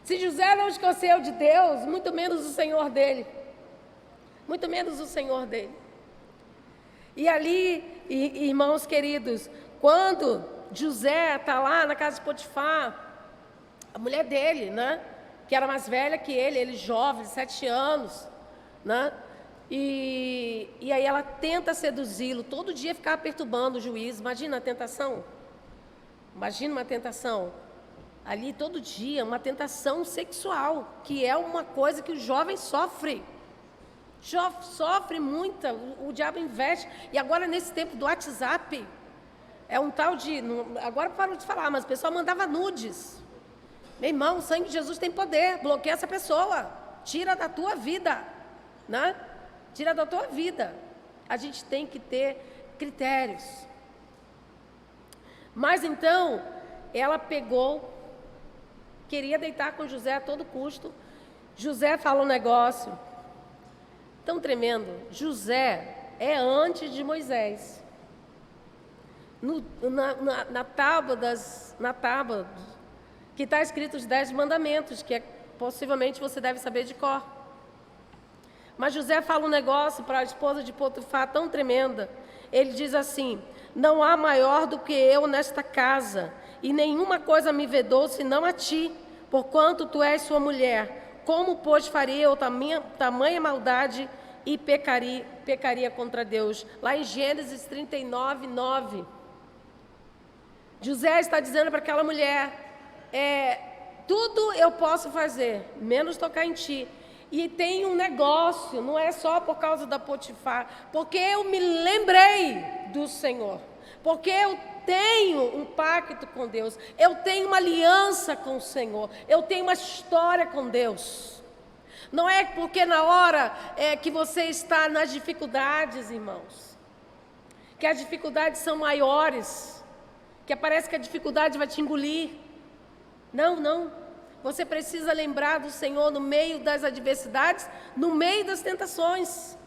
Se José não esqueceu de Deus, muito menos o Senhor dele. Muito menos o Senhor dele. E ali, irmãos queridos, quando José está lá na casa de Potifar, a mulher dele, né, que era mais velha que ele jovem, de 7 anos, né, e aí ela tenta seduzi-lo, todo dia ficava perturbando o juiz. Imagina a tentação. Imagina uma tentação. Ali todo dia, uma tentação sexual, que é uma coisa que o jovem sofre. Sofre muito, o diabo investe. E agora, nesse tempo do WhatsApp, é um tal de... Agora parou de falar, mas o pessoal mandava nudes. Meu irmão, o sangue de Jesus tem poder, bloqueia essa pessoa, tira da tua vida, né? Tira da tua vida. A gente tem que ter critérios. Mas então, ela pegou, queria deitar com José a todo custo. José fala um negócio tão tremendo. José é antes de Moisés. Na tábua que está escrito os 10 mandamentos, que possivelmente você deve saber de cor. Mas José fala um negócio para a esposa de Potifar tão tremenda. Ele diz assim: não há maior do que eu nesta casa, e nenhuma coisa me vedou senão a ti, porquanto tu és sua mulher. Como, pois, faria eu tamanha maldade e pecaria contra Deus? Lá em Gênesis 39, 9. José está dizendo para aquela mulher, tudo eu posso fazer, menos tocar em ti. E tem um negócio, não é só por causa da Potifar, porque eu me lembrei do Senhor, porque eu tenho um pacto com Deus, eu tenho uma aliança com o Senhor, eu tenho uma história com Deus. Não é porque na hora que você está nas dificuldades, irmãos, que as dificuldades são maiores, que parece que a dificuldade vai te engolir. Não. Você precisa lembrar do Senhor no meio das adversidades, no meio das tentações.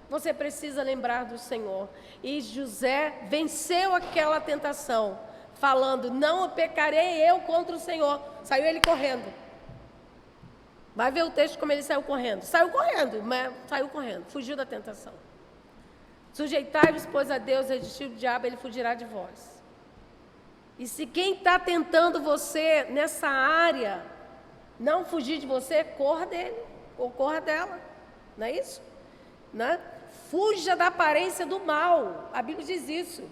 Você precisa lembrar do Senhor. E José venceu aquela tentação, falando: não pecarei eu contra o Senhor. Saiu ele correndo. Vai ver o texto como ele saiu correndo. Saiu correndo, fugiu da tentação. Sujeitai-vos, pois, a Deus, resistir o diabo, ele fugirá de vós. E se quem está tentando você nessa área não fugir de você, corra dele ou corra dela, não é isso? Né? Fuja da aparência do mal, a Bíblia diz isso.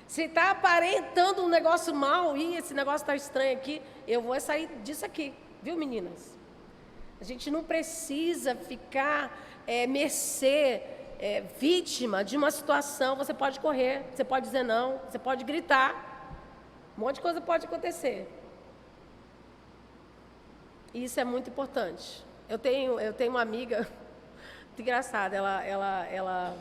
Se está aparentando um negócio mal, e esse negócio está estranho aqui, eu vou sair disso aqui, viu, meninas? A gente não precisa ficar mercê, vítima de uma situação. Você pode correr, você pode dizer não, você pode gritar. Um monte de coisa pode acontecer. E isso é muito importante. Eu tenho uma amiga muito engraçada. Ela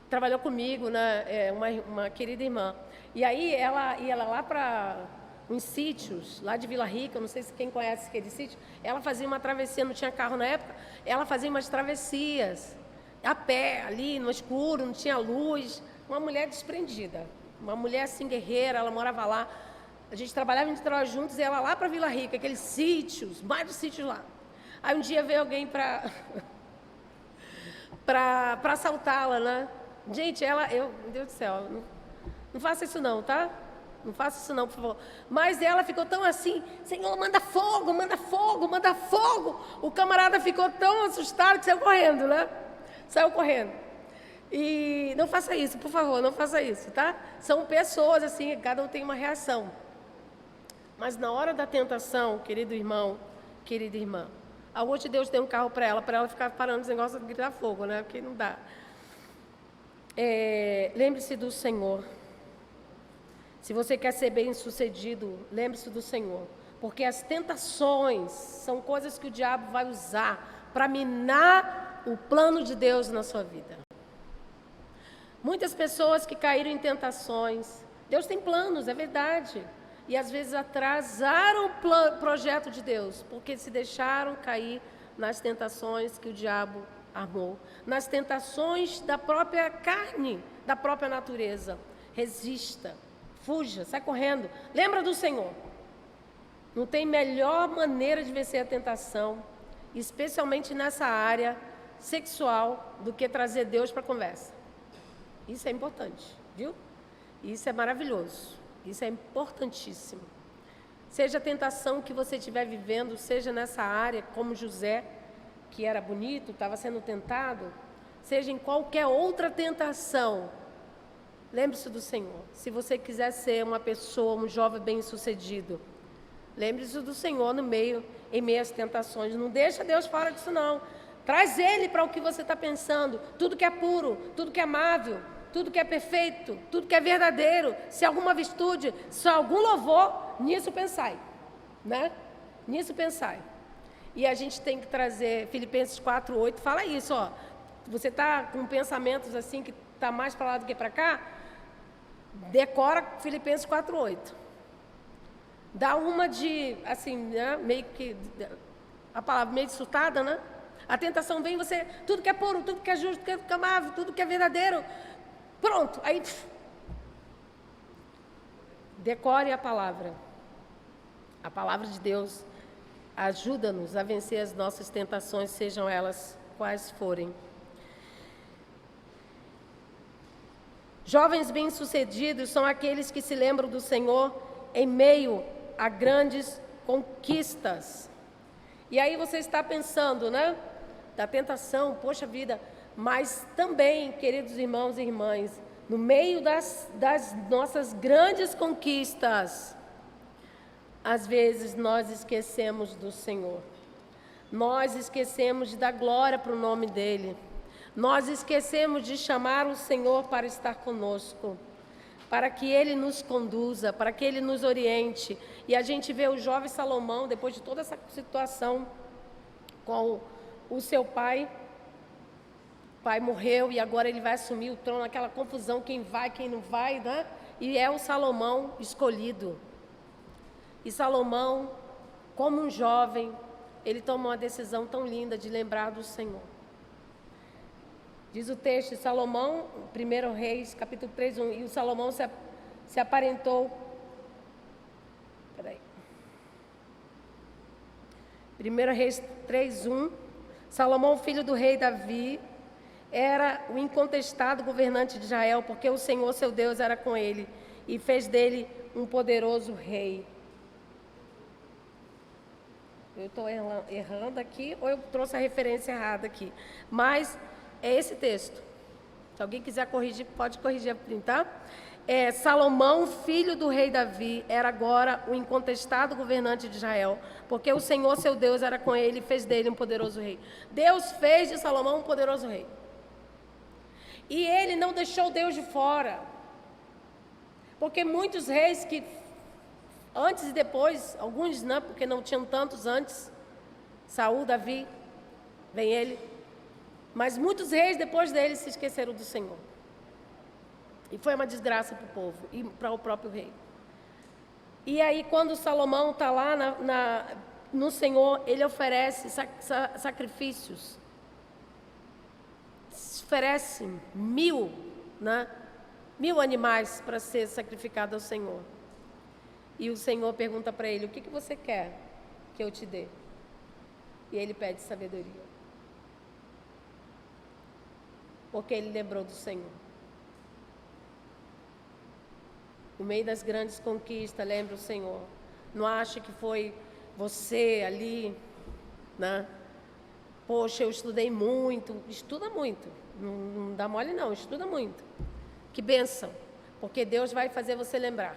trabalhou comigo, né? Uma querida irmã. E aí ela ia lá para uns sítios, lá de Vila Rica, não sei se quem conhece aquele sítio. Ela fazia uma travessia, não tinha carro na época. Ela fazia umas travessias a pé, ali no escuro, não tinha luz. Uma mulher desprendida, uma mulher assim guerreira, ela morava lá. A gente trabalhava juntos e ela lá para Vila Rica, aqueles sítios, vários sítios lá. Aí um dia veio alguém para assaltá-la, né? Gente, meu Deus do céu, não faça isso não, tá? Não faça isso não, por favor. Mas ela ficou tão assim: Senhor, manda fogo, manda fogo, manda fogo. O camarada ficou tão assustado que saiu correndo, né? Saiu correndo. E não faça isso, por favor, não faça isso, tá? São pessoas assim, cada um tem uma reação. Mas na hora da tentação, querido irmão, querida irmã, algum de Deus tem um carro para ela ficar parando os negócios de gritar fogo, né? Porque não dá. Lembre-se do Senhor. Se você quer ser bem-sucedido, lembre-se do Senhor. Porque as tentações são coisas que o diabo vai usar para minar o plano de Deus na sua vida. Muitas pessoas que caíram em tentações, Deus tem planos, é verdade, e às vezes atrasaram o projeto de Deus, porque se deixaram cair nas tentações que o diabo armou, nas tentações da própria carne, da própria natureza. Resista, fuja, sai correndo, lembra do Senhor. Não tem melhor maneira de vencer a tentação, especialmente nessa área sexual, do que trazer Deus para a conversa. Isso é importante, viu? Isso é maravilhoso. Isso é importantíssimo. Seja a tentação que você estiver vivendo, seja nessa área, como José, que era bonito, estava sendo tentado, seja em qualquer outra tentação, lembre-se do Senhor. Se você quiser ser uma pessoa, um jovem bem-sucedido, lembre-se do Senhor em meio às tentações. Não deixa Deus fora disso, não. Traz Ele para o que você está pensando. Tudo que é puro, tudo que é amável, tudo que é perfeito, tudo que é verdadeiro, se alguma virtude, se algum louvor, nisso pensai, né? Nisso pensai. E a gente tem que trazer, Filipenses 4:8 fala isso, ó. Você está com pensamentos assim que está mais para lá do que para cá, decora Filipenses 4:8. Dá uma de, assim, né, meio que, a palavra meio dissultada, né? A tentação vem, você, tudo que é puro, tudo que é justo, tudo que é amável, tudo que é verdadeiro, pronto, aí, decore a palavra de Deus, ajuda-nos a vencer as nossas tentações, sejam elas quais forem. Jovens bem-sucedidos são aqueles que se lembram do Senhor em meio a grandes conquistas. E aí você está pensando, né? Da tentação, poxa vida, mas também, queridos irmãos e irmãs, no meio das nossas grandes conquistas, às vezes nós esquecemos do Senhor. Nós esquecemos de dar glória para o nome dEle. Nós esquecemos de chamar o Senhor para estar conosco, para que Ele nos conduza, para que Ele nos oriente. E a gente vê o jovem Salomão, depois de toda essa situação com o seu pai. O pai morreu e agora ele vai assumir o trono, aquela confusão, quem vai, quem não vai, né? E é o Salomão escolhido. E Salomão, como um jovem, ele toma uma decisão tão linda de lembrar do Senhor. Diz o texto, Salomão, 1 Reis, capítulo 3:1, e o Salomão se aparentou. Peraí. 1 Reis 3:1, Salomão, filho do rei Davi, era o incontestado governante de Israel, porque o Senhor, seu Deus, era com ele e fez dele um poderoso rei. Eu estou errando aqui ou eu trouxe a referência errada aqui? Mas é esse texto. Se alguém quiser corrigir, pode corrigir, tá? Salomão, filho do rei Davi, era agora o incontestado governante de Israel, porque o Senhor, seu Deus, era com ele e fez dele um poderoso rei. Deus fez de Salomão um poderoso rei. E ele não deixou Deus de fora. Porque muitos reis que, antes e depois, alguns não, porque não tinham tantos antes, Saul, Davi, vem ele, mas muitos reis depois dele se esqueceram do Senhor. E foi uma desgraça para o povo e para o próprio rei. E aí, quando Salomão está lá no Senhor, ele oferece sacrifícios. Oferece 1000, né? 1000 animais para ser sacrificado ao Senhor. E o Senhor pergunta para ele, o que você quer que eu te dê? E ele pede sabedoria. Porque ele lembrou do Senhor. No meio das grandes conquistas, lembra o Senhor. Não ache que foi você ali, né? Poxa, eu estudei muito. Estuda muito. Não dá mole não, estuda muito. Que bênção. Porque Deus vai fazer você lembrar.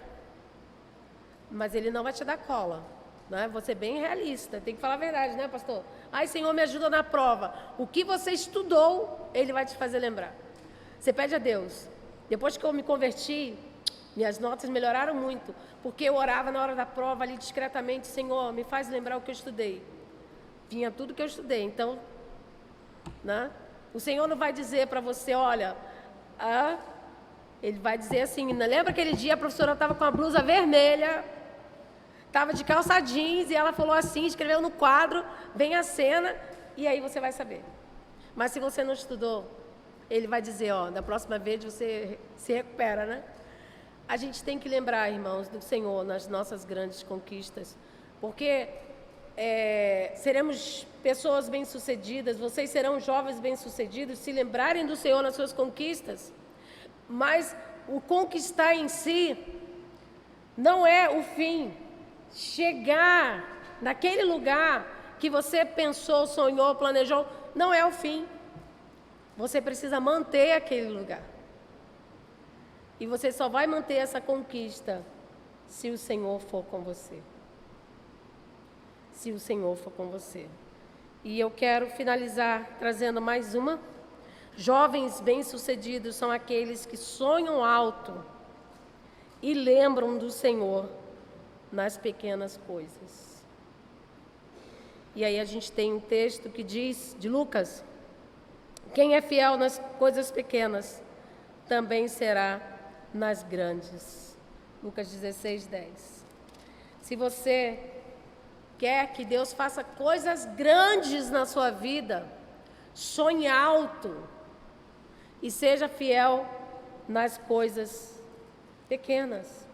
Mas Ele não vai te dar cola. Né? Você é bem realista. Tem que falar a verdade, né, pastor? Ai, Senhor, me ajuda na prova. O que você estudou, Ele vai te fazer lembrar. Você pede a Deus. Depois que eu me converti, minhas notas melhoraram muito, porque eu orava na hora da prova ali discretamente, Senhor, me faz lembrar o que eu estudei. Vinha tudo que eu estudei, então, né? O Senhor não vai dizer para você, olha, Ele vai dizer assim, lembra aquele dia a professora estava com a blusa vermelha, estava de calça jeans e ela falou assim, escreveu no quadro, vem a cena, e aí você vai saber. Mas se você não estudou, Ele vai dizer, da próxima vez você se recupera, né? A gente tem que lembrar, irmãos, do Senhor nas nossas grandes conquistas, porque seremos pessoas bem-sucedidas, vocês serão jovens bem-sucedidos, se lembrarem do Senhor nas suas conquistas, mas o conquistar em si não é o fim. Chegar naquele lugar que você pensou, sonhou, planejou, não é o fim. Você precisa manter aquele lugar. E você só vai manter essa conquista se o Senhor for com você. Se o Senhor for com você. E eu quero finalizar trazendo mais uma. Jovens bem-sucedidos são aqueles que sonham alto e lembram do Senhor nas pequenas coisas. E aí a gente tem um texto que diz, de Lucas, quem é fiel nas coisas pequenas, também será nas grandes. Lucas 16, 10. Se você quer que Deus faça coisas grandes na sua vida, sonhe alto e seja fiel nas coisas pequenas.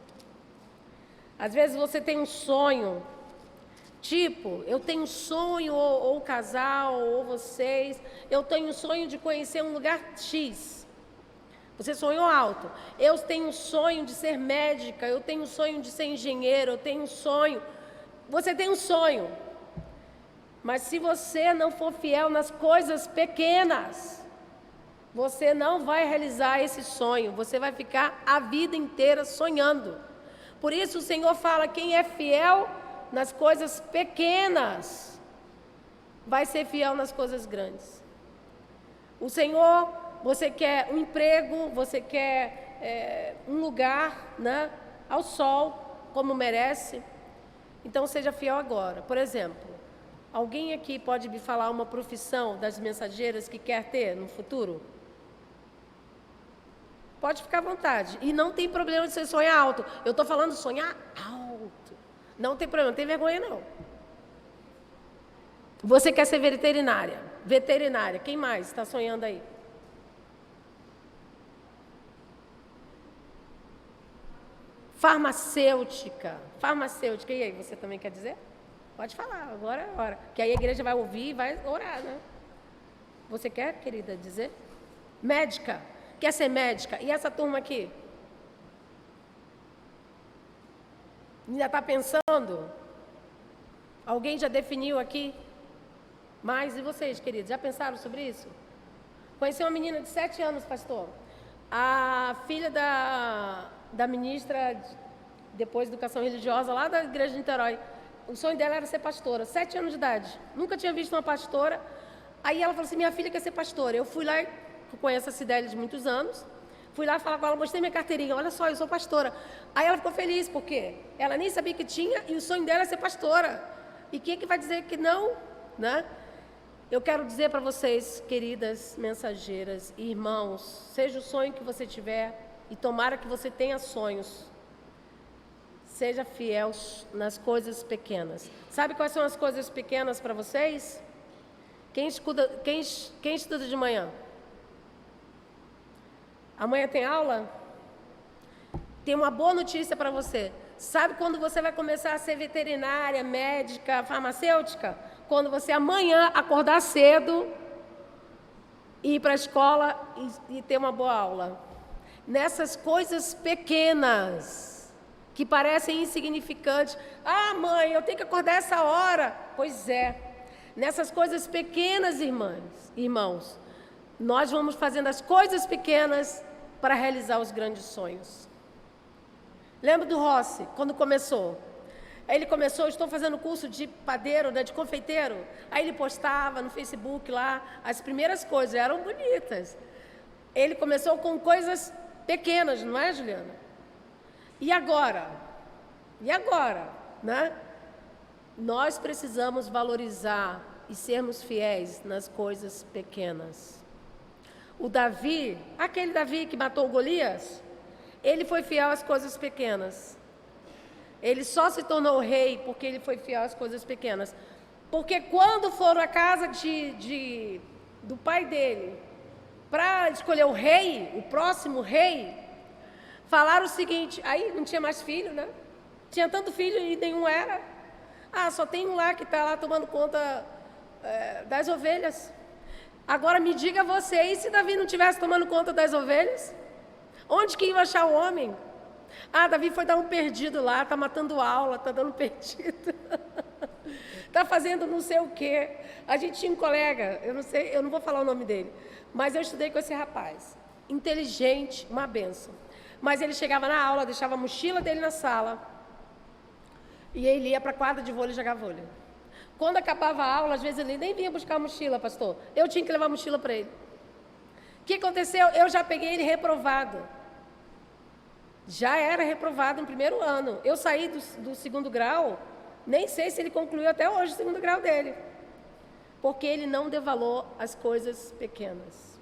Às vezes você tem um sonho, tipo, eu tenho um sonho, ou o casal, ou vocês, eu tenho um sonho de conhecer um lugar X. Você sonhou alto. Eu tenho um sonho de ser médica, eu tenho um sonho de ser engenheiro, eu tenho um sonho. Você tem um sonho. Mas se você não for fiel nas coisas pequenas, você não vai realizar esse sonho. Você vai ficar a vida inteira sonhando. Por isso o Senhor fala, quem é fiel nas coisas pequenas, vai ser fiel nas coisas grandes. O Senhor, você quer um emprego, você quer um lugar, né, ao sol, como merece. Então seja fiel agora. Por exemplo, alguém aqui pode me falar uma profissão das mensageiras que quer ter no futuro? Pode ficar à vontade. E não tem problema de você sonhar alto. Eu estou falando sonhar alto. Não tem problema, não tem vergonha não. Você quer ser veterinária? Veterinária. Quem mais está sonhando aí? Farmacêutica. Farmacêutica. E aí, você também quer dizer? Pode falar, agora é a hora. Que aí a igreja vai ouvir e vai orar, né? Você quer, querida, dizer? Médica. Quer ser médica? E essa turma aqui? Ainda está pensando? Alguém já definiu aqui? Mas e vocês, queridos? Já pensaram sobre isso? Conheci uma menina de 7 anos, pastor. A filha da ministra, depois de educação religiosa, lá da igreja de Niterói. O sonho dela era ser pastora, 7 anos de idade. Nunca tinha visto uma pastora. Aí ela falou assim, minha filha quer ser pastora. Eu fui lá, eu conheço a Cidélia de muitos anos, fui lá falar com ela, mostrei minha carteirinha, olha só, eu sou pastora. Aí ela ficou feliz, porque ela nem sabia que tinha, e o sonho dela é ser pastora. E quem é que vai dizer que não, né? Eu quero dizer para vocês, queridas mensageiras e irmãos, seja o sonho que você tiver, e tomara que você tenha sonhos, seja fiel nas coisas pequenas. Sabe quais são as coisas pequenas para vocês? Quem estuda de manhã? Amanhã tem aula? Tem uma boa notícia para você. Sabe quando você vai começar a ser veterinária, médica, farmacêutica? Quando você amanhã acordar cedo, ir para a escola e ter uma boa aula. Nessas coisas pequenas, que parecem insignificantes. Ah, mãe, eu tenho que acordar essa hora. Pois é. Nessas coisas pequenas, irmãos, nós vamos fazendo as coisas pequenas para realizar os grandes sonhos. Lembra do Rossi, quando começou? Aí ele começou, estou fazendo curso de padeiro, né, de confeiteiro. Aí ele postava no Facebook lá, as primeiras coisas eram bonitas. Ele começou com coisas pequenas, não é, Juliana? E agora? E agora, né? Nós precisamos valorizar e sermos fiéis nas coisas pequenas. O Davi, aquele Davi que matou o Golias, ele foi fiel às coisas pequenas. Ele só se tornou rei porque ele foi fiel às coisas pequenas. Porque quando foram à casa do pai dele, para escolher o rei, o próximo rei, falaram o seguinte, aí não tinha mais filho, né? Tinha tanto filho e nenhum era. Ah, só tem um lá que está lá tomando conta das ovelhas. Agora me diga você, e se Davi não estivesse tomando conta das ovelhas? Onde que ia achar o homem? Ah, Davi foi dar um perdido lá, está matando aula, está dando perdido. Está fazendo não sei o quê. A gente tinha um colega, eu não sei, eu não vou falar o nome dele, mas eu estudei com esse rapaz. Inteligente, uma benção. Mas ele chegava na aula, deixava a mochila dele na sala, e ele ia para a quadra de vôlei jogar vôlei. Quando acabava a aula, às vezes ele nem vinha buscar a mochila, pastor. Eu tinha que levar a mochila para ele. O que aconteceu? Eu já peguei ele reprovado. Já era reprovado no primeiro ano. Eu saí do segundo grau, nem sei se ele concluiu até hoje o segundo grau dele. Porque ele não deu valor às coisas pequenas.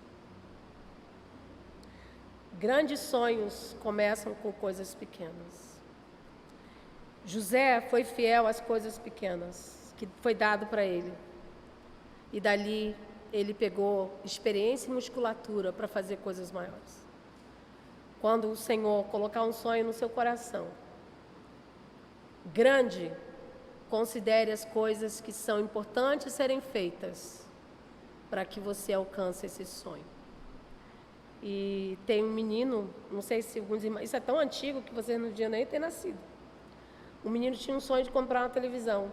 Grandes sonhos começam com coisas pequenas. José foi fiel às coisas pequenas que foi dado para ele. E dali ele pegou experiência e musculatura para fazer coisas maiores. Quando o Senhor colocar um sonho no seu coração, grande, considere as coisas que são importantes serem feitas para que você alcance esse sonho. E tem um menino, não sei se alguns irmãos, isso é tão antigo que vocês não deviam nem ter nascido. O menino tinha um sonho de comprar uma televisão,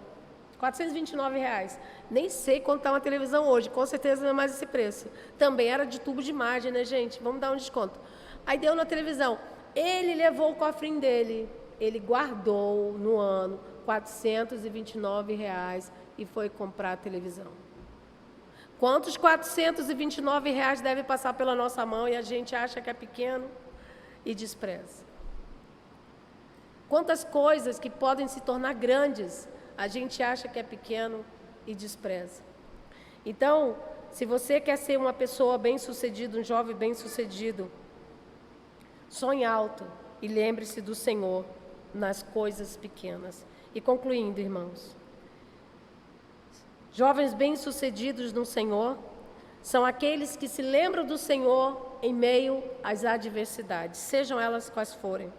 R$429. Nem sei quanto está uma televisão hoje, com certeza não é mais esse preço. Também era de tubo de imagem, né, gente? Vamos dar um desconto. Aí deu na televisão. Ele levou o cofrinho dele, ele guardou no ano R$429 e foi comprar a televisão. Quantos R$429 deve passar pela nossa mão e a gente acha que é pequeno e despreza? Quantas coisas que podem se tornar grandes, a gente acha que é pequeno e despreza. Então, se você quer ser uma pessoa bem-sucedida, um jovem bem-sucedido, sonhe alto e lembre-se do Senhor nas coisas pequenas. E concluindo, irmãos, jovens bem-sucedidos no Senhor são aqueles que se lembram do Senhor em meio às adversidades, sejam elas quais forem.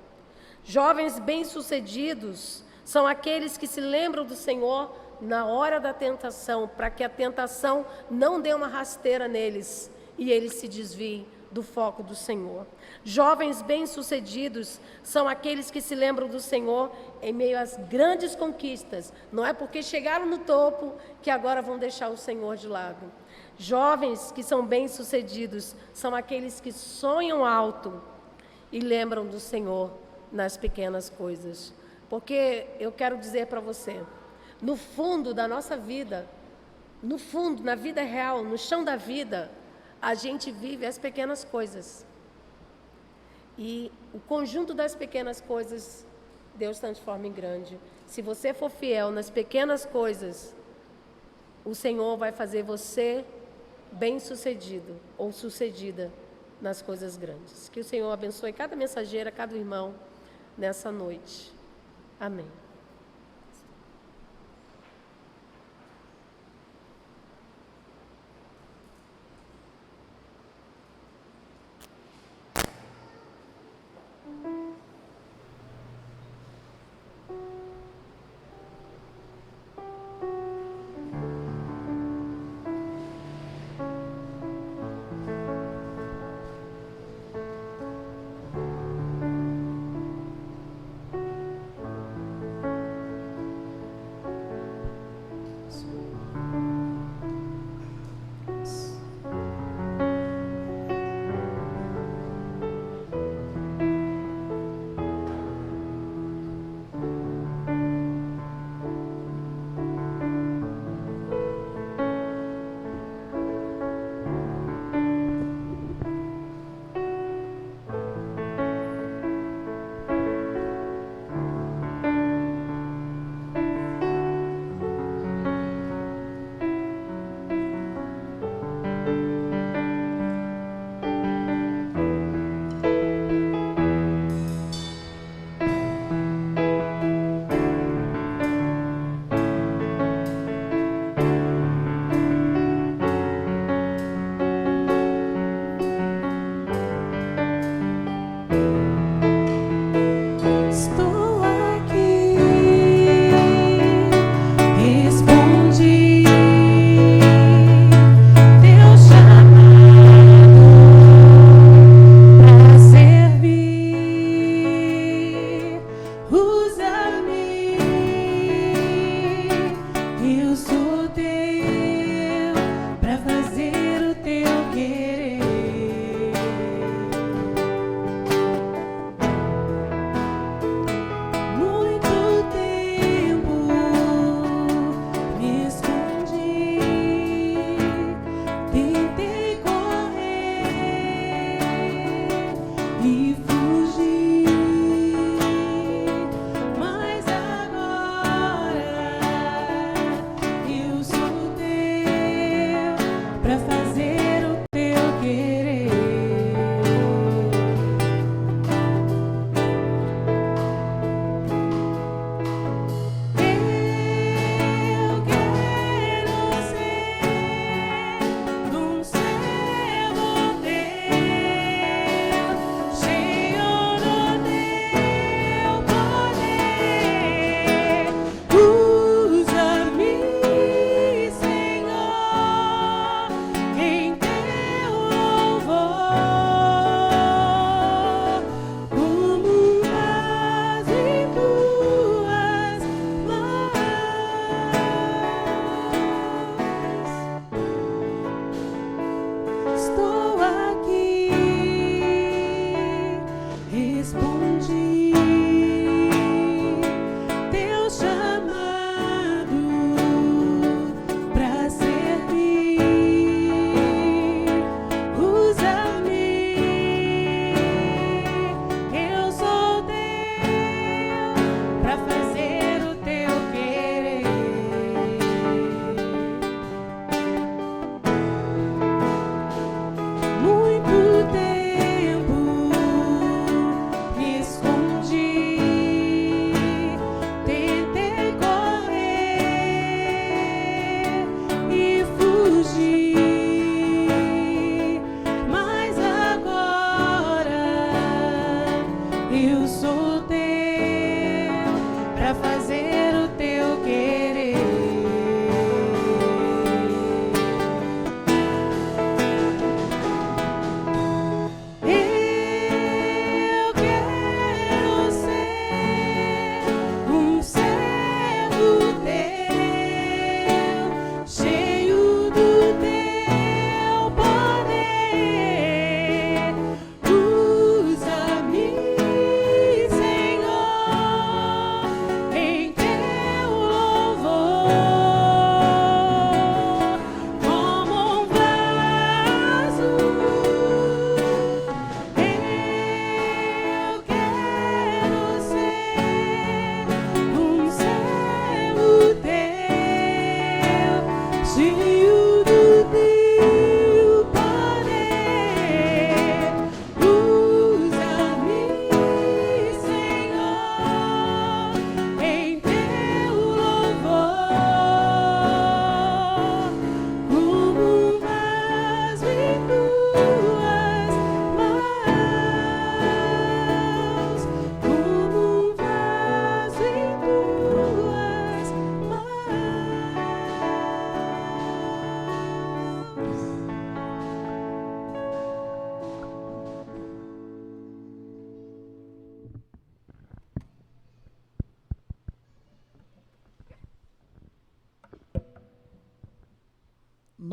Jovens bem-sucedidos são aqueles que se lembram do Senhor na hora da tentação, para que a tentação não dê uma rasteira neles e eles se desviem do foco do Senhor. Jovens bem-sucedidos são aqueles que se lembram do Senhor em meio às grandes conquistas. Não é porque chegaram no topo que agora vão deixar o Senhor de lado. Jovens que são bem-sucedidos são aqueles que sonham alto e lembram do Senhor nas pequenas coisas. Porque eu quero dizer para você, no fundo da nossa vida, no fundo, na vida real, no chão da vida, a gente vive as pequenas coisas. E o conjunto das pequenas coisas, Deus transforma em grande. Se você for fiel nas pequenas coisas, o Senhor vai fazer você bem-sucedido ou sucedida nas coisas grandes. Que o Senhor abençoe cada mensageira, cada irmão nessa noite. Amém.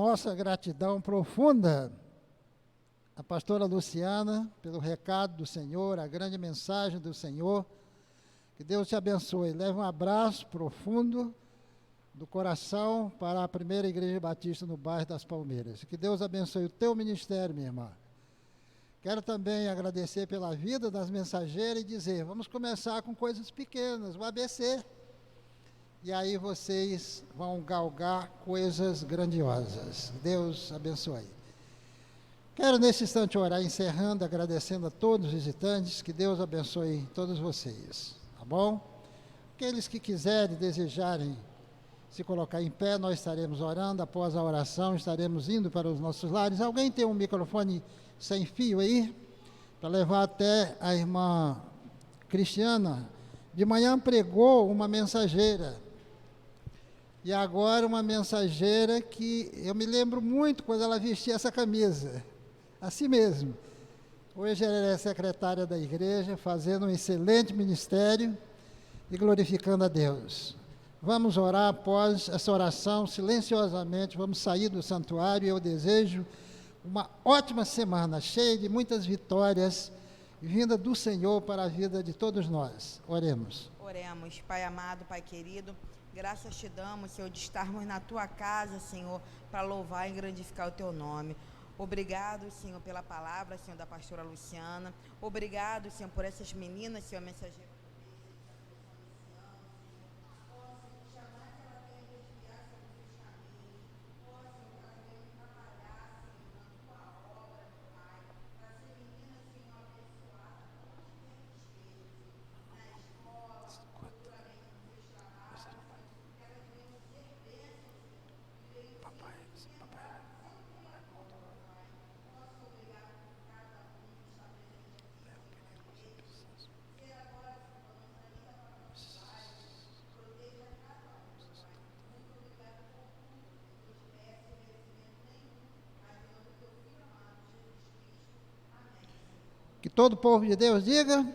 nossa gratidão profunda à pastora Luciana pelo recado do Senhor, a grande mensagem do Senhor. Que Deus te abençoe. Leve um abraço profundo do coração para a primeira Igreja Batista no bairro das Palmeiras. Que Deus abençoe o teu ministério, minha irmã. Quero também agradecer pela vida das mensageiras e dizer, vamos começar com coisas pequenas, o ABC. E aí vocês vão galgar coisas grandiosas. Deus abençoe. Quero nesse instante orar, encerrando, agradecendo a todos os visitantes, que Deus abençoe todos vocês, tá bom? Aqueles que quiserem, desejarem se colocar em pé, nós estaremos orando, após a oração estaremos indo para os nossos lares. Alguém tem um microfone sem fio aí? Para levar até a irmã Cristiana. De manhã pregou uma mensageira, e agora uma mensageira que eu me lembro muito quando ela vestia essa camisa. Assim mesmo. Hoje ela é secretária da igreja, fazendo um excelente ministério e glorificando a Deus. Vamos orar após essa oração, silenciosamente, vamos sair do santuário e eu desejo uma ótima semana, cheia de muitas vitórias, vinda do Senhor para a vida de todos nós. Oremos. Oremos. Pai amado, Pai querido, graças te damos, Senhor, de estarmos na Tua casa, Senhor, para louvar e grandificar o Teu nome. Obrigado, Senhor, pela palavra, Senhor, da pastora Luciana. Obrigado, Senhor, por essas meninas, Senhor, mensageiras. Que todo o povo de Deus diga...